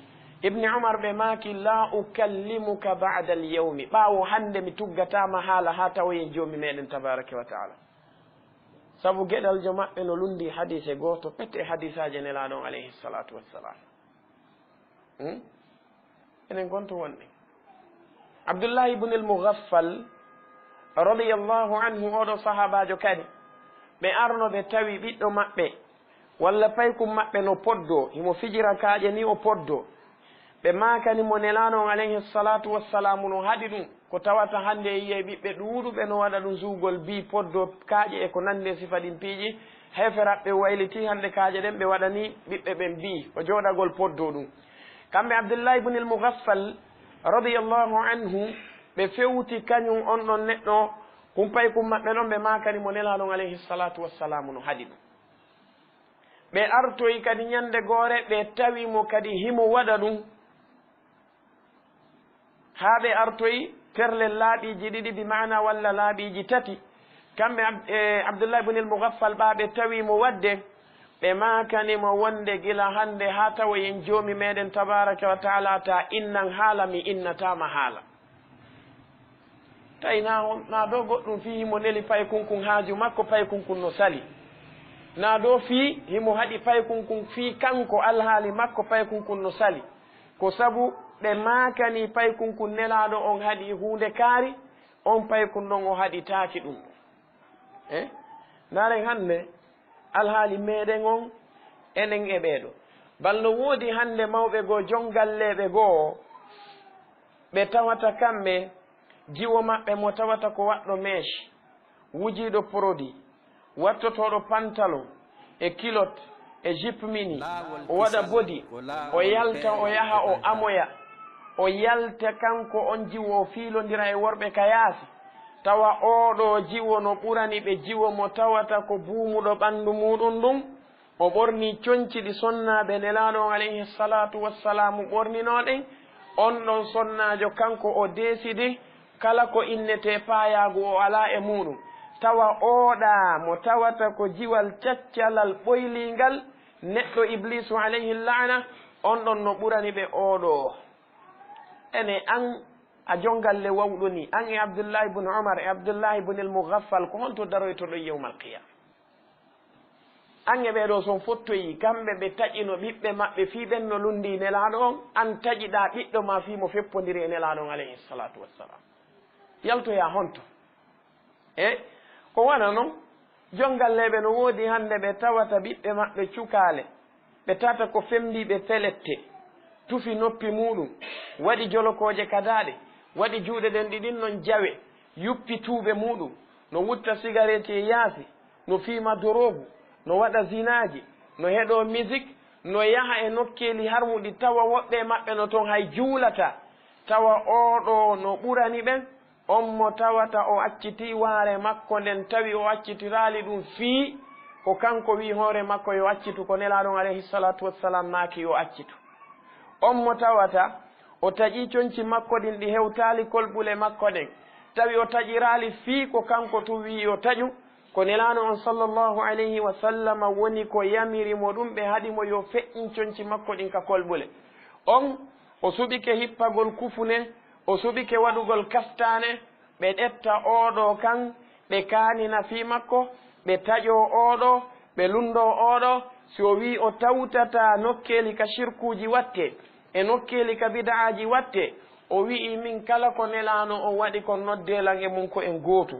ibni umar ɓe maaki la ukallimuka bada al yawmi ɓaawo hande mi tuggatama haala ha tawoyen joomi meɗen tabaraka wa taala sabu geɗaljo maɓɓe no lundi hadise goto pete hadisaji nelaɗon alayhi salatu wassalam enen gonto wonɗe abdoullahi ibne al mughaffal radiallahu anhu oɗo sahabajo kadi ɓe arno ɓe tawi ɓiɗɗo maɓɓe walla paykum maɓɓe no poddo himo fijira kaaƴe ni o poddo ɓe makanimo nelaɗo on alayhi salatu wassalamu no haɗi ɗum ko tawata hande yiye ɓiɓɓe ɗuuɗuɓe no waɗa ɗum zuugol bi poddo kaaƴe e ko nande sifa ɗin piiji heferaɓe wayliti hande kaaƴe ɗen ɓe waɗani ɓiɓɓe ɓen bi o jooɗagol poddo ɗum kamɓe abdoullahi ibne al mughaffal radiallahu anhu ɓe fewti kañum on ɗon neɗɗo kumpay kum maɓɓe ɗon ɓe makanimo nelaɗon alayhi salatu wassalamu no haɗi ɗum ɓe artoyi kadi ñande goore ɓe tawimo kadi himo waɗa ɗum ha ɓe artoyi terle laaɓiji ɗiɗi bi mana walla laaɓiji tati kamɓe abdoullahi ibne al mughaffal ɓe tawimo wadde ɓe makanimo wonde gila hande ha tawoyen joomi meɗen tabaraka wa taala ta innan haala mi innatama haala tawi na ɗo goɗɗum fihimo neli pay kunkun haaju makko pay kunkun no sali na do fi himo haɗi paykunkun fi kanko alhaali makko paykunkun no sali ko sabu ɓe makani paykunkun nelaɗo on haɗi hunde kaari on paykun ɗon o haɗi taaki ɗum ndaren hannde alhaali meɗen on enen e ɓeeɗo balno woodi hannde mawɓe goo jongalleɓe goo ɓe tawata kamɓe jiwo maɓɓe mo tawata ko waɗɗo meche wujiiɗo produit wattotoɗo pantalon e kilote e jupe mini o waɗa bodi o yalta o yaha o amoya o yalta kanko on jiwo o fiilodira e worɓe ka yaasi tawa oɗo jiwo no ɓurani ɓe jiwo mo tawata ko buumuɗo ɓanndu muɗum ɗum o ɓorni coñci ɗi sonnaaɓe nelaaɗo alayhi salatu wassalamu ɓorninoɗen on ɗon sonnaajo kanko o décidi kala ko innete paayaagu o alaa e muɗum tawa ooɗa mo tawata ko jiwal caccalal ɓoylingal neɗɗo iblisu alayhi lana on ɗon no ɓurani ɓe oɗo ene an a jongalle wawɗo ni an e abdoullahi bne omar e abdoullahi bne el mughaffal ko honto daroytoɗo yewmal qiyama an e ɓeɗo son fottoyi kamɓe ɓe taƴino ɓiɓɓe maɓɓe fii ɓen no lundi nelaɗo on an taƴiɗa ɓiɗɗo ma fii mo feppodiri e nelaɗo on alayhi salatu wassalam yaltoya honto ko wana noon jongalleɓe no woodi hannde ɓe tawata ɓiɓɓe maɓɓe cukaale ɓe tata ko fembiɓe pelette tufi noppi muɗum waɗi jolokoje kadaɗe waɗi juuɗe ɗen ɗiɗin non jawe yuppi tuuɓe muɗum no wutta cigarette e yaasi no fiima dorogu no waɗa zinaji no heɗo musique no yaha e nokkeeli harmuɗi tawa woɓɓe maɓɓe no toon hay juulata tawa oɗo no ɓurani ɓen on mo tawata o acciti waare makko nden tawi o accitiraali ɗum fii ko kanko wi hoore makko yo accitu ko nelaɗon alayhi salatu wassalam maaki yo accitu on mo tawata o taƴi coñci makko ɗin ɗi hewtaali kolɓule makko ɗen tawi o taƴiraali fii ko kanko tu wi yo taƴu ko nelaɗo on sallllahu alayhi wa sallam woni ko yamirimo ɗum ɓe haɗimo yo feƴƴin coñci makko ɗin ka kolɓule on o suɓike hippagol kufune o suɓike waɗugol kaftane ɓe ɗetta oɗo kan ɓe kaanina fii makko ɓe taƴo oɗo ɓe lundo oɗo si o wi o tawtata nokkeeli ka shirkuji watte e nokkeeli ka bida'aji watte o wi'i min kala ko nelano o waɗi ko noddelan e mum ko en gootu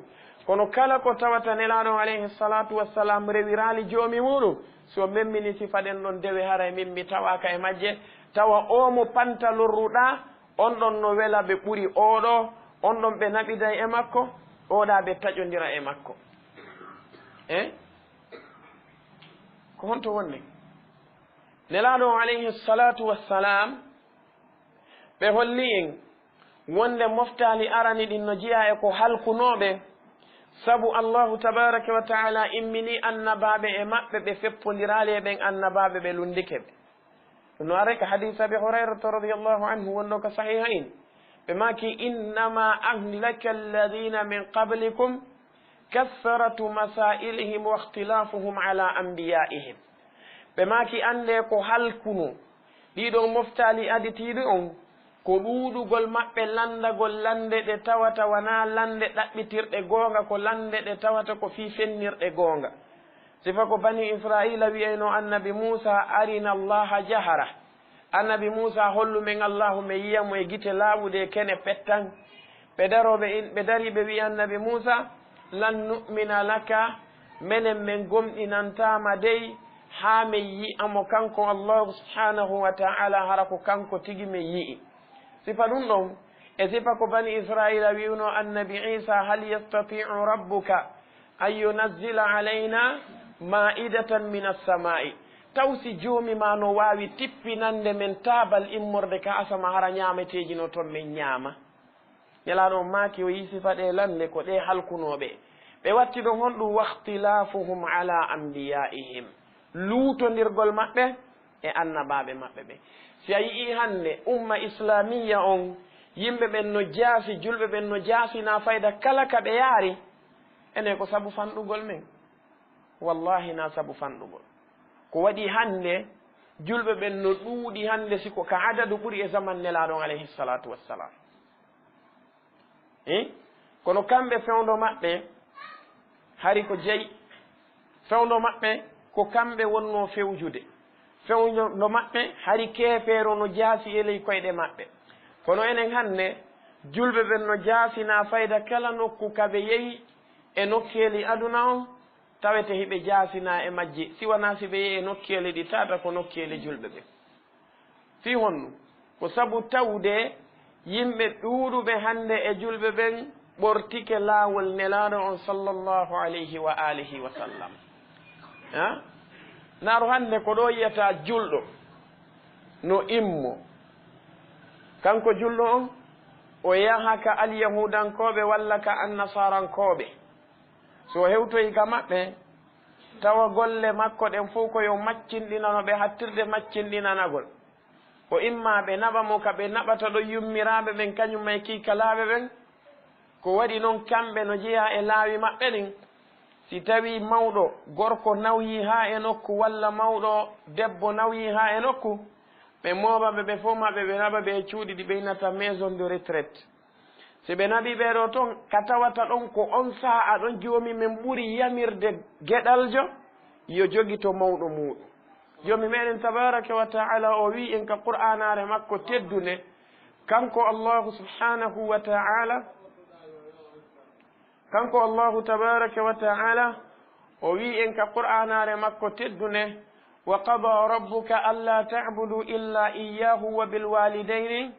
kono kala ko tawata nelaɗo alayhi salatu wassalam rewirali joomi muɗum so memmini sifa ɗen ɗon dewe hara min mi tawaka e majje tawa o mo pantalorruɗa on ɗon no wela ɓe ɓuri oɗo on ɗon ɓe naɓiday e makko oɗa ɓe taƴodira e makko ko honto wonde nelaɗo alayhi salatu wassalam ɓe holli en wonde moftali arani ɗin no jiya e ko halkunoɓe sabu allahu tabaraka wa taala immini annabaɓe e maɓɓe ɓe feppodirali e ɓen annabaɓe ɓe lundike ɓe no are ka hadise abi hurairata radiallahu anhu wonɗo ko sahihain ɓe maki innama ahlaka alladina min qablikum kathratu masailihim wa ihtilafuhum ala anbiyaihim ɓe maki ande ko halkuno ɗiɗon moftali aditiɗo on ko ɗuuɗugol maɓɓe landagol lande ɗe tawata wana lande ɗaɓɓitirɗe goonga ko lande ɗe tawata ko fii fennirɗe goonga sifa ko bani israila wiyeyno annabi moussa arina allaha jahara annabi moussa hollumen allahu mi yiyamo e gite laaɓude kene pettan ɓe dari ɓe wi annabi moussa lan nu'mina laka menen min gomɗinantama dey haa min yi'amo kanko allahu subhanahu wa taala hara ko kanko tigi min yi'i sifa ɗum ɗon e sifa ko bani israila wiwno annabi isa hal yastatiu rabbuka an yunazzila alayna ma'idatan min assamai taw si joomi ma no wawi tippinande men taabal immorde ka asama hara ñaameteji no toon min ñaama ñalaɗo maaki o yi sifa ɗe lande ko ɗe halkunoɓe ɓe watti ɗo honɗum wahtilafuhum ala anbiyaihim luutodirgol maɓɓe e annabaɓe maɓɓe ɓe si a yii hannde umma islamiya on yimɓe ɓen no jaasi julɓe ɓen no jaasina fayda kala ka ɓe yaari ene ko sabu fanɗugol men wallahi na sabu fanɗugol ko waɗi hannde julɓe ɓen no ɗuuɗi hannde siko ka adadu ɓuri e zaman nelaɗon alayhi salatu wassalam kono kamɓe fewndo maɓɓe hari ko jeyi fewndo maɓɓe ko kamɓe wonno fewjude fewdo maɓɓe hari keefeero no jaasi e ley koyɗe maɓɓe kono enen hannde julɓe ɓen no jaasina fayda kala nokku kaɓe yehi e nokkeeli aduna o tawete hiɓe jaasina e majje siwana si ɓe yehi e nokkeeli ɗi tata ko nokkeeli julɓe ɓen fi honɗum ko sabu tawde yimɓe ɗuuɗuɓe hannde e julɓe ɓen ɓortike laawol nelaaɗo on sallllahu alayhi wa alihi wa sallam naaro hannde ko ɗo yiyata julɗo no immo kanko julɗo on o yaha ka alyahudankooɓe walla ka annasarankoɓe so hewtoyi ka maɓɓe tawa golle makko ɗen fof koyo maccinɗinano ɓe hattirde maccinɗinanagol o imma ɓe naɓa mo ka ɓe naɓata ɗo yummiraɓe ɓen kañum may kiikalaaɓe ɓen ko waɗi noon kamɓe no jeeya e laawi maɓɓe ɗin si tawi mawɗo gorko nawyi ha e nokku walla mawɗo debbo nawyi ha e nokku ɓe mooɓaɓe ɓe fof maɓɓe ɓe naɓa ɓe e cuuɗi ɗi ɓeynata maison de retraite si ɓe naɓi ɓeɗo toon ka tawata ɗon ko on saha ɗon joomi men ɓuri yamirde geɗaljo yo jogito mawɗo muɗum joomi meɗen tabaraka wa taala o wi en ka qur'anare makko teddunde kanko allahu subhanahu wa taala kanko allahu tabaraka wa taala o wi en ka qur'anare makko teddunde wa qada rabbuka alla ta'budu illa iyyahu wa bilwalidayni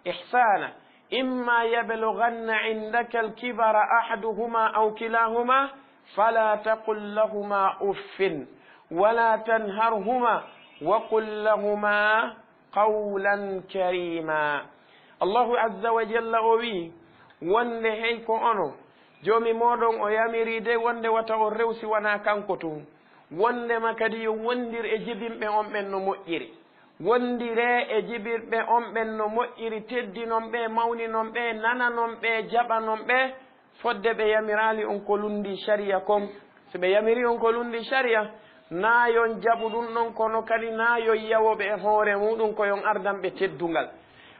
ihsana imma yablughanna indaka alkibara ahaduhuma aw kilahuma fala taqul lahuma uffin wala tanharhuma wa qul lahuma qawlan karima allahu azza wa jalla o wi wonde hey ko ono joomi moɗon o yamiri de wonde wata o rewsi wona kanko tun wondema kadi yo wondir e jibinɓe on ɓen no moƴƴiri wondire e jibirɓe on ɓen no moƴƴiri teddinon ɓe mawninon ɓe nananon ɓe jaɓanon ɓe fodde ɓe yamirali on ko lundi sharia kon so ɓe yamiri on ko lundi sharia nayon jaɓu ɗum ɗon kono kadi nayon yawoɓe e hoore muɗum koyon ardanɓe teddungal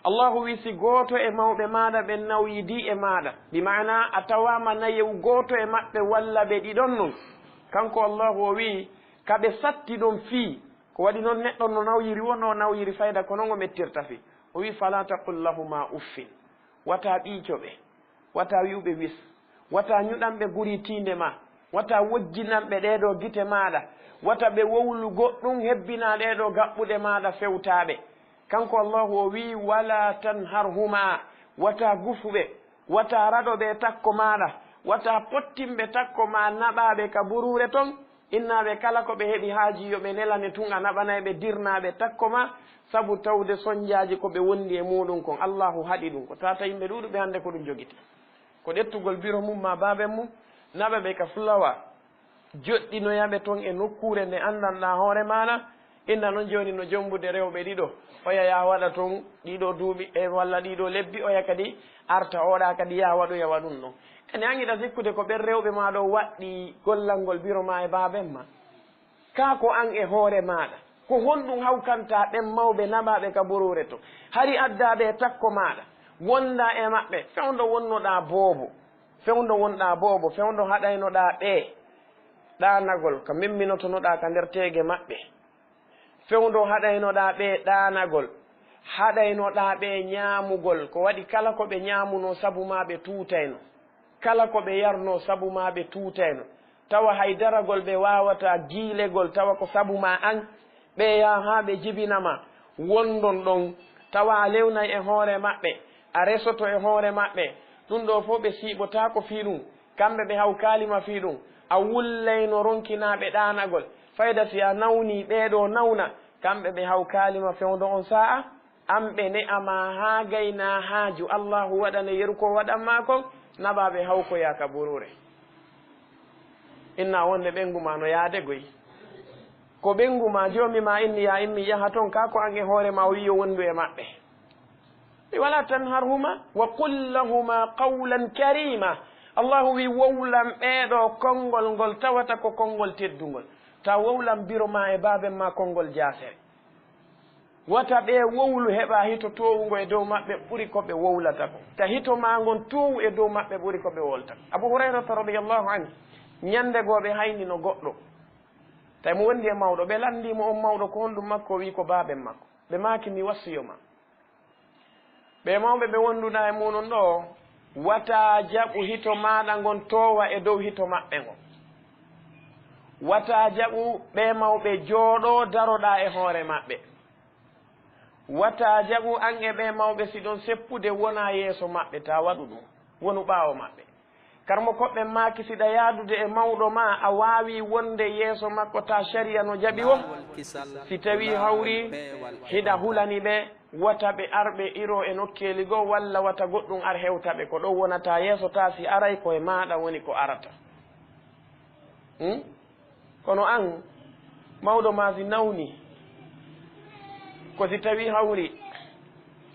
allahu wi si gooto e mawɓe maɗa ɓe nawyidi e maɗa bi mana a tawama nayew gooto e maɓɓe walla ɓe ɗiɗon non kanko allahu o wi kaɓe satti ɗon fii ko waɗi noon neɗɗo no nawyiri wonno nawyiri fayda ko noon o mettirta fi o wi fala taqul lahuma uffin wata ɓiicoɓe wata wiwɓe wis wata ñuɗanɓe guri tinde ma wata wojjinanɓe ɗeɗo gite maɗa wata ɓe wowlu goɗɗum hebbina ɗeɗo gaɓɓuɗe maɗa fewtaɓe kanko allahu o wi wala tanharhuma wata gufuɓe wata raɗoɓe takko maɗa wata pottimɓe takko ma naɓaɓe ka burure ton innaɓe kala ko ɓe heeɓi haaji yoɓe nelane tun a naɓanaɓe dirnaɓe takko ma sabu tawde soñdiaji ko ɓe wondi e muɗum kon allahu haɗi ɗum ko tata yimɓe ɗuɗuɓe hannde ko ɗum jogiti ko ɗettugol biro mum ma baben mum naɓaɓe ka fulawa joɗɗinoyaɓe toon e nokkure nde andanɗa hoore maɗa inna noon joni no jombude rewɓe ɗiɗo oya ya waɗa toon ɗiɗo duuɓi e walla ɗiɗo lebbi oya kadi arta oɗa kadi ya waɗoya waɗum ɗon ene angiɗa sikkude ko ɓen rewɓe maɗo waɗɗi gollal biro ma e baben ma ka ko an e hoore maɗa ko honɗum hawkanta ɓen mawɓe naɓaɓe ka burure to hari addaɓe e takko maɗa wonda e maɓɓe fewdo wonnoɗa boobo fewdo wonɗa boobo fewdo haɗaynoɗa ɓe ɗanagol ka mimminotonoɗa ka nder teege maɓɓe fewdo haɗaynoɗa ɓe ɗanagol haɗaynoɗa ɓe ñaamugol ko waɗi kala ko ɓe ñaamuno sabu ma ɓe tuutayno kala ko ɓe yarno sabu ma ɓe tuutayno tawa haydaragol ɓe wawata giilegol tawa ko sabu ma an ɓe yaha ha ɓe jibinama wondon ɗon tawa a lewnay e hoore maɓɓe a resoto e hoore maɓɓe ɗum ɗo fof ɓe siiɓotako fi ɗum kamɓe ɓe haw kalima fi ɗum a wullayno ronkinaɓe ɗanagol fayda si a nawni ɓeɗo nawna kamɓe ɓe haw kalima fewdo on sa'a amɓe ne'ama ha gayna haaju allahu waɗane yeru ko waɗanma kon naɓaɓe hawkoya ka burure inna wonde ɓengu ma no yaade goyi ko ɓengu ma joomi ma inni ya immi yaha toon ka ko an e hoore ma o wi yo wondu e maɓɓe mi wala tanharhuma wa qul lahuma qawlan karima allahu wi wowlam ɓeɗo konngol ngol tawata ko konngol teddugol ta wowlam biro ma e baben ma konngol jasere wata ɓe wowlu heɓa hito towugo e dow maɓɓe ɓuri ko ɓe wowlata ko ta hito ma ngon towu e dow maɓɓe ɓuri ko ɓe wolta abou hurairata radiallahu anhu ñande goo ɓe hayni no goɗɗo tawi mo wondi e mawɗo ɓe landimo on mawɗo ko honɗum makko wi ko baaɓen makko ɓe maaki mi wassiyo ma ɓe mawɓe ɓe wonduɗa e muɗum ɗo wata jaɓu hito maɗa ngon towa e dow hito maɓɓe ngon wata jaɓu ɓe mawɓe jooɗo daroɗa e hoore maɓɓe wata jaɓu an e ɓe mawɓe si ɗon seppude wona yeeso maɓɓe ta waɗu ɗum wonu ɓaawo maɓɓe karmo koɓɓe maaki siɗa yaadude e mawɗo ma a waawi wonde yeeso makko ta sharia no jaɓi wo si tawi hawri hiɗa hulani ɓe wata ɓe arɓe iro e nokkeeli goo walla wata goɗɗum ar hewta ɓe ko ɗo wonata yeeso ta si aray koye maɗa woni ko arata kono an mawɗo ma si nawni ko si tawi hawri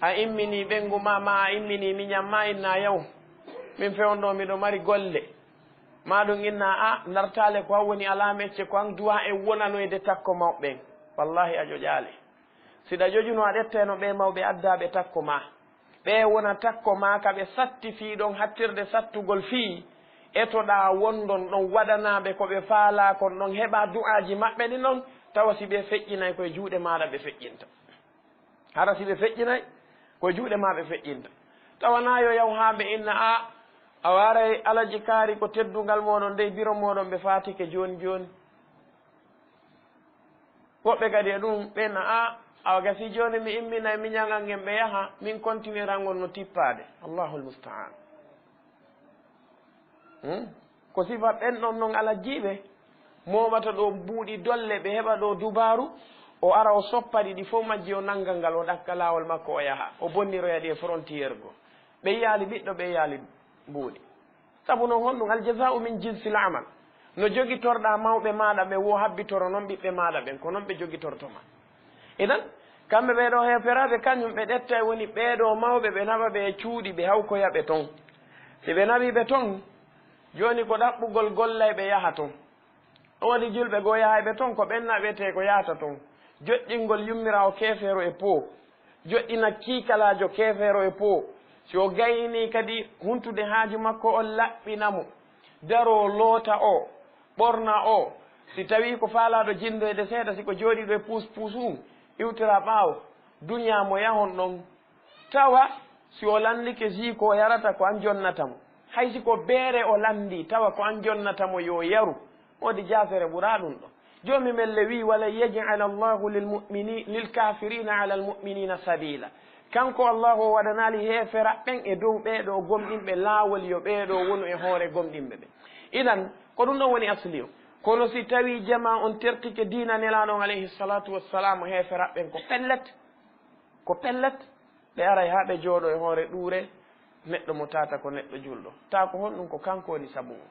a immini ɓengu ma a immini miñam ma inna yaw min fewndo miɗo mari golle maɗum inna a dartale ko woni ala mecce ko an duwa e wonanoyde takko mawɓen wallahi a joƴaali siɗa jojuno a ɗetteno ɓe mawɓe addaɓe takko ma ɓe wona takko ma ka ɓe satti fii ɗon hattirde sattugol fii etoɗa wondon ɗon waɗanaɓe ko ɓe faala kon ɗon heɓa du'aji maɓɓe ɗi noon tawa si ɓe feƴƴinayi koye juuɗe maɗa ɓe feƴƴinta hara si ɓe feƴƴinayi koye juuɗe ma ɓe feƴƴinta tawanayo yaw ha ɓe inna a waray alaji kaari ko teddugal moɗon nde biro moɗon ɓe fatike joni joni woɓɓe kadi e ɗum ɓenna awa gasi joni mi imminay miñagan en ɓe yaha min continuerangol no tippade allahu almustaan ko sifa ɓen ɗon noon ala jiiɓe moɓata ɗo mbuuɗi dolle ɓe heɓa ɗo dubaru o ara o soppaɗi ɗi fof majji o nanggal ngal o ɗakka lawol makko o yaha o bonniroya ɗi e frontiére go ɓe yaali ɓiɗɗo ɓe yaali mbuuɗi sabu noon honɗum aljazau min jinsil amal no jogitorɗa mawɓe maɗa ɓe wo habbitoro noon ɓiɓɓe maɗa ɓen ko noon ɓe jogitortoma inan kamɓe ɓeɗo heferaɓe kañum ɓe ɗetta e woni ɓeɗo mawɓe ɓe naɓa ɓe e cuuɗi ɓe hawkoyaɓe toon si ɓe naɓiɓe toon joni ko ɗaɓɓugol gollay ɓe yaha toon o waɗi julɓe goo yahaɓe toon ko ɓenna wiyete ko yahata toon joƴƴingol yummirawo keefeero e poo joƴƴina kiikalajo keefeero e poo si o gayni kadi huntude haaju makko on laɓɓinamo daro loota o ɓorna o si tawi ko faalaɗo jindoyde seeɗa siko jooɗiɗo e puus puus iwtira ɓaawo duñamo yahon ɗon tawa si o landike ji ko yarata ko an jonnatamo hay siko beere o landi tawa ko an jonnatamo yo yaru wodi jafere ɓura ɗum ɗo joomi melle wi wala yajala llahu lilkafirina ala almuminina sabila kanko allahu o waɗanali heeferaɓɓen e dow ɓeeɗo gomɗinɓe laawol yo ɓeeɗo wonu e hoore gomɗinɓe ɓe inan ko ɗum ɗon woni asli o kono si tawi jama on tertike dina nelaɗon alayhi salatu wassalam heeferaɓɓen ko pellet ɓe aray ha ɓe jooɗo e hoore ɗuure neɗɗo mo tata ko neɗɗo julɗo ta ko honɗum ko kanko woni sabu mum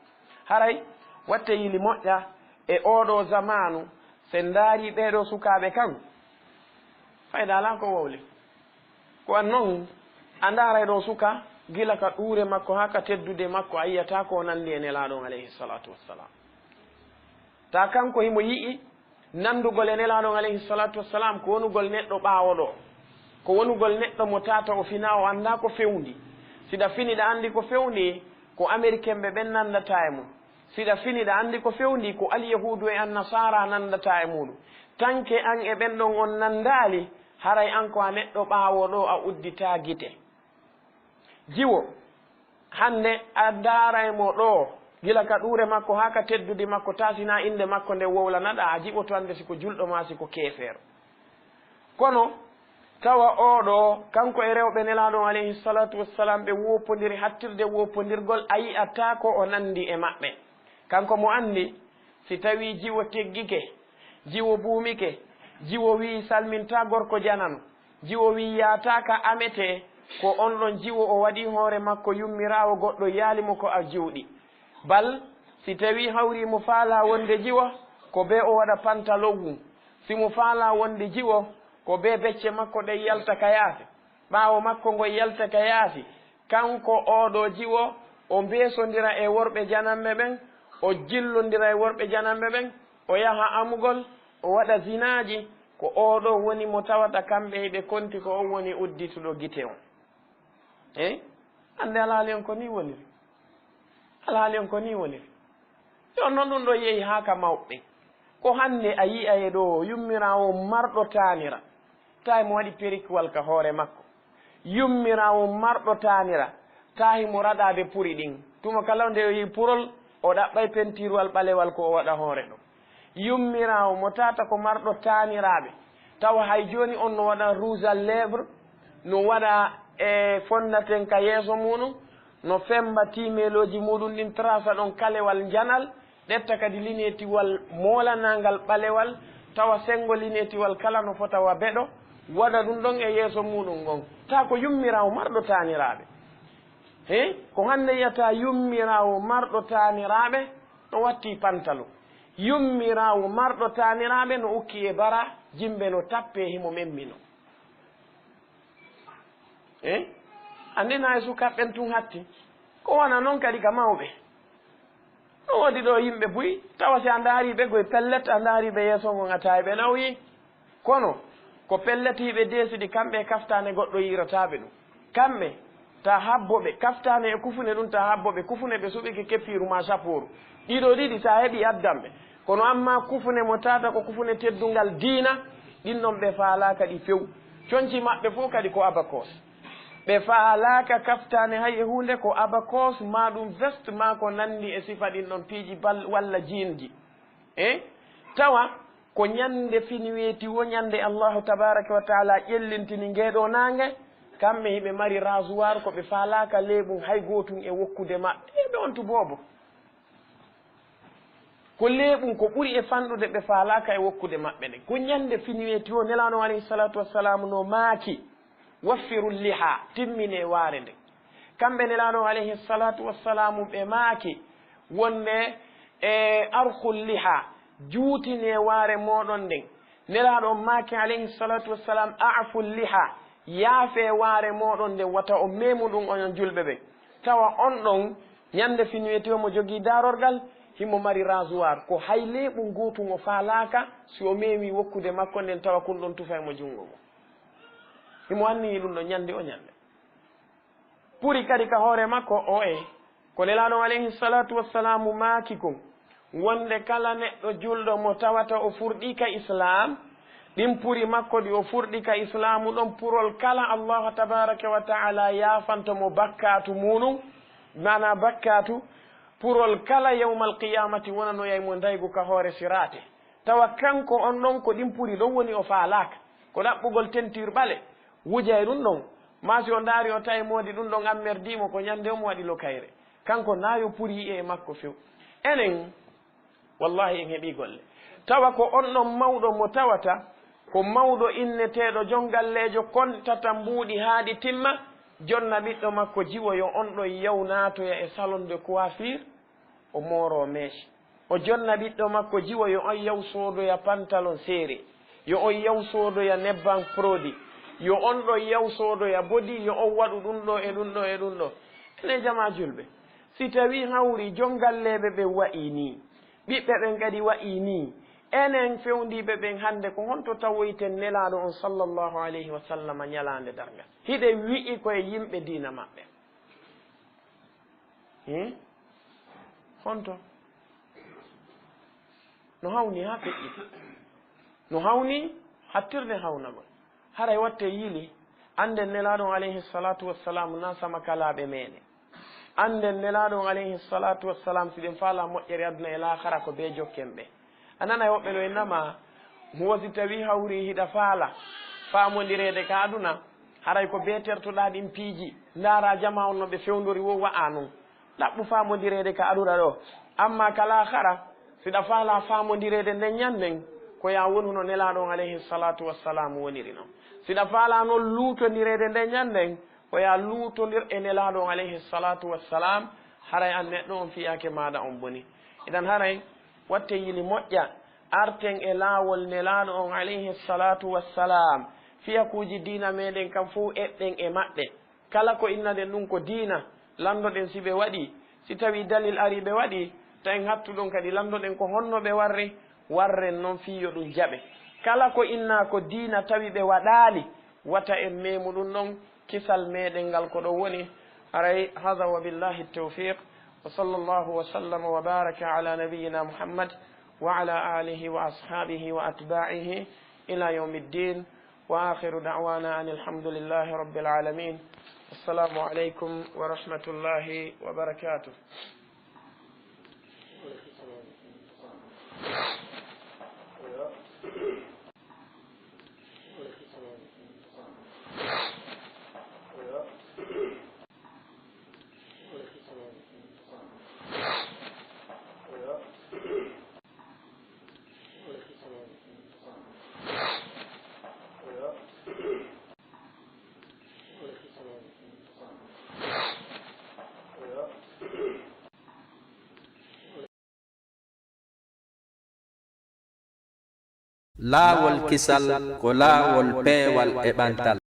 haray watte yili moƴƴa e oɗo zamanu sen daari ɓeɗo sukaɓe kan fayda ala ko wowli ko an noon a ndaaray ɗo suka gila ka ɗuure makko ha ka teddude makko a yiyata ko nandi e nelaɗon alayhi salatu wassalam ta kanko himo yi'i nandugol e nelaɗon alayhi salatu wassalam ko wonugol neɗɗo ɓaawoɗo ko wonugol neɗɗo mo tata o fina o anda ko fewndi siɗa finiɗa andi ko fewndi ko américain ɓe ɓen nandata e mum siɗa finiɗa andi ko fewndi ko alyahudu e annasara nandata e muɗum tanke an e ɓen ɗon on nandali haray an ko a neɗɗo ɓaawoɗo a uddita gite jiwo hande a daaraymo ɗo gila ka ɗuure makko ha ka teddude makko tasina inde makko nde wowlanaɗa a jiɓoto ande siko julɗo ma siko keefeero kono tawa oɗo kanko e rewɓe nelaɗon alayhi salatu wassalam ɓe woppodiri hattirde woppodirgol a yi'atta ko o nandi e maɓɓe kanko mo andi si tawi jiwo teggike jiwo buumike jiwo wi salminta gorko janano jiwo wi yataka amete ko on ɗon jiwo o waɗi hoore makko yummirawo goɗɗo yaalimo ko a jiwɗi bal si tawi hawrimo faala wonde jiwo ko be o waɗa pantalon si mo faala wonde jiwo ko be becce makko ɗe yalta ka yaasi ɓaawo makko ngo yalta ka yaasi kanko oɗo jiwo o mbeesondira e worɓe janamɓe ɓen o jillondira e worɓe janamɓe ɓen o yaha amugol o waɗa zinaji ko oɗo woni mo tawata kamɓe ɓe konti ko on woni uddituɗo gite on ande alhaali on ko ni woniri alhaali on ko ni woniri yo noon ɗum ɗo yeehi haa ka mawɓe ko hande a yi'aye ɗo yummirawo marɗo tanira tawi mo waɗi perikwal ka hoore makko yummirawo marɗo tanira tahi mo raɗade puri ɗin tuma kala nde o yi purol o ɗaɓɓay pentirwal ɓalewal ko o waɗa hoore ɗo yummirawo mo tata ko marɗo taniraɓe tawa hay joni on no waɗa rouge à lèvre no waɗa fonnaten ka yeeso muɗum no femba timeloji muɗum ɗin trasa ɗon kalewal janal ɗetta kadi linetiwal molanangal ɓalewal tawa sengo linetiwal kala no fota wa beɗo waɗa ɗum ɗon e yeeso muɗum gon ta ko yummirawo marɗo taniraɓe he ko hande yiyata yummirawo marɗo taniraɓe no watti pantalo yummirawo marɗo taniraɓe no ukki e bara jimɓe no tappe himo memmino andina e sukaɓɓen tun hatti ko wona noon kadi ka mawɓe no woodi ɗo yimɓe buy tawa si a ndaariɓe koye pellet a ndaariɓe yeeso ngo ngatawi ɓe nawyi kono ko pelletiɓe deesiɗi kamɓe kaftane goɗɗo yirataɓe ɗum kamɓe ta habboɓe kaftane e kufune ɗum ta habboɓe kufune ɓe suɓike keppiru ma saporu ɗiɗo ɗiɗi sa heeɓi addanɓe kono amma kufune mo tata ko kufune teddungal diina ɗin ɗon ɓe faalaka ɗi few conci maɓɓe fof kadi ko abakos ɓe faalaka kaftane hay e hunde ko abakos ma ɗum veste ma ko nandi e sifa ɗin ɗon piiji bal walla jinji tawa ko ñande finiweeti wo ñande allahu tabaraka wa taala ƴellintini ngeɗo nangue kamɓe hiɓe mari rasoir ko ɓe faalaka leeɓum hay gotum e wokkude maɓɓe ɓe on to boobo ko leeɓum ko ɓuri e fanɗude ɓe faalaka e wokkude maɓɓe ɗe ko ñande finiweeti o nelaano alayhi salatu wassalamu no maaki waffiru liha timmine waare nde kamɓe nelaano alayhi salatu wassalamu ɓe maaki wonde e arkul liha juutine waare moɗon nden nelaaɗo maaki alayhi salatu wassalam aful liha yaafe waare moɗon nden wata o memu ɗum onon julɓe ɓe tawa on ɗon ñande finiweeti o mo jogii darorgal himo mari rasoir ko hay leeɓum gootum o faalaka si o mewi wokkude makko nden tawa kun ɗon tufa mo junngo mo himo anniyi ɗum ɗo ñande o ñande ɓuri kadi ka hoore makko o ko nelaɗo alayhi salatu wassalamu maaki kon wonde kala neɗɗo julɗo mo tawata o furɗi ka islam ɗin puri makko ɗi o furɗi ka islamu ɗon purol kala allahu tabaraka wa taala yafantomo bakkatu muɗum mana bakkatu purol kala yawmal qiyamati wonano yaymo daygu ka hoore sirate tawa kanko on ɗon ko ɗin puri ɗon woni o faalaka ko ɗaɓɓugol tenture ɓale wujay ɗum ɗon ma si o ndaari o tawi moodi ɗum ɗon ammerdimo ko ñande omo waɗi lo kayre kanko nayo puri e makko few enen wallahi en heeɓi golle tawa ko on ɗon mawɗo mo tawata ko mawɗo inneteɗo jongallejo kontata mbuuɗi haaɗi timma jonna ɓiɗɗo makko jiwoyo on ɗon yawnatoya e salon de coiffure o mooro meeche o jonna ɓiɗɗo makko jiwoyo on yaw soodoya pantalon seere yo on yaw soodoya nebban produit yo on ɗo yaw soodoya bodi yo on waɗu ɗum ɗo e ɗum ɗo e ɗum ɗo ene jama julɓe si tawi hawri jongalleɓe ɓe wayi ni ɓiɓɓe ɓen kadi wayi ni enen fewndiɓe ɓen hannde ko honto tawoyten nelaɗo on sallllahu alayhi wa sallam ñalande dargal hiɗe wi'i koye yimɓe diina maɓɓe honto no hawni ha feƴƴita no hawni hattirde hawnagol haray watte yiili anden nelaɗo alayhi salatu wassalam na sama kalaɓe meɗen anden nelaɗo alayhi salatu wassalam siɗen faala moƴƴere aduna e lahara ko be jokken ɓe a nana woɓɓe no e nama wosi tawi hawri hiɗa faala famodirede ka aduna haray ko be tertoɗa ɗin piiji ndaara jama on no ɓe fewdori wo wa'a noon ɗaɓɓu famodirede ka aduna ɗo amma ka lahara siɗa faala famodirede nden ñanden ko ya wonu no nelaɗon alayhi salatu wassalam woniri noon siɗa faala noon luutodirede nden ñanden ko ya luutodir e nelaɗon alayhi salatu wassalam haray an neɗɗo on fiyake maɗa on boni idan haray watte yili moƴƴa arten e laawol nelaɗo on alayhi salatu wassalam fiyakuji diina meɗen kam fof eɓɓen e maɓɓe kala ko innaden ɗum ko diina landoɗen si ɓe waɗi si tawi dalil ari ɓe waɗi tawi hattuɗon kadi landoɗen ko honno ɓe warren noon fiyo ɗum jaɓe kala ko inna ko diina tawi ɓe waɗali wata en memu ɗum ɗon kisal meɗen ngal ko ɗo woni haray hada wa billahi tawfiq wa sallllahu wa sallama wa baraka ala nabiyina muhammad وعلى آله وأصحابه وأتباعه إلى يوم الدين. وآخر دعوانا أن الحمد لله رب العالمين. السلام عليكم ورحمة الله وبركاته. laawol kisal ko laawol peewal e ɓantal.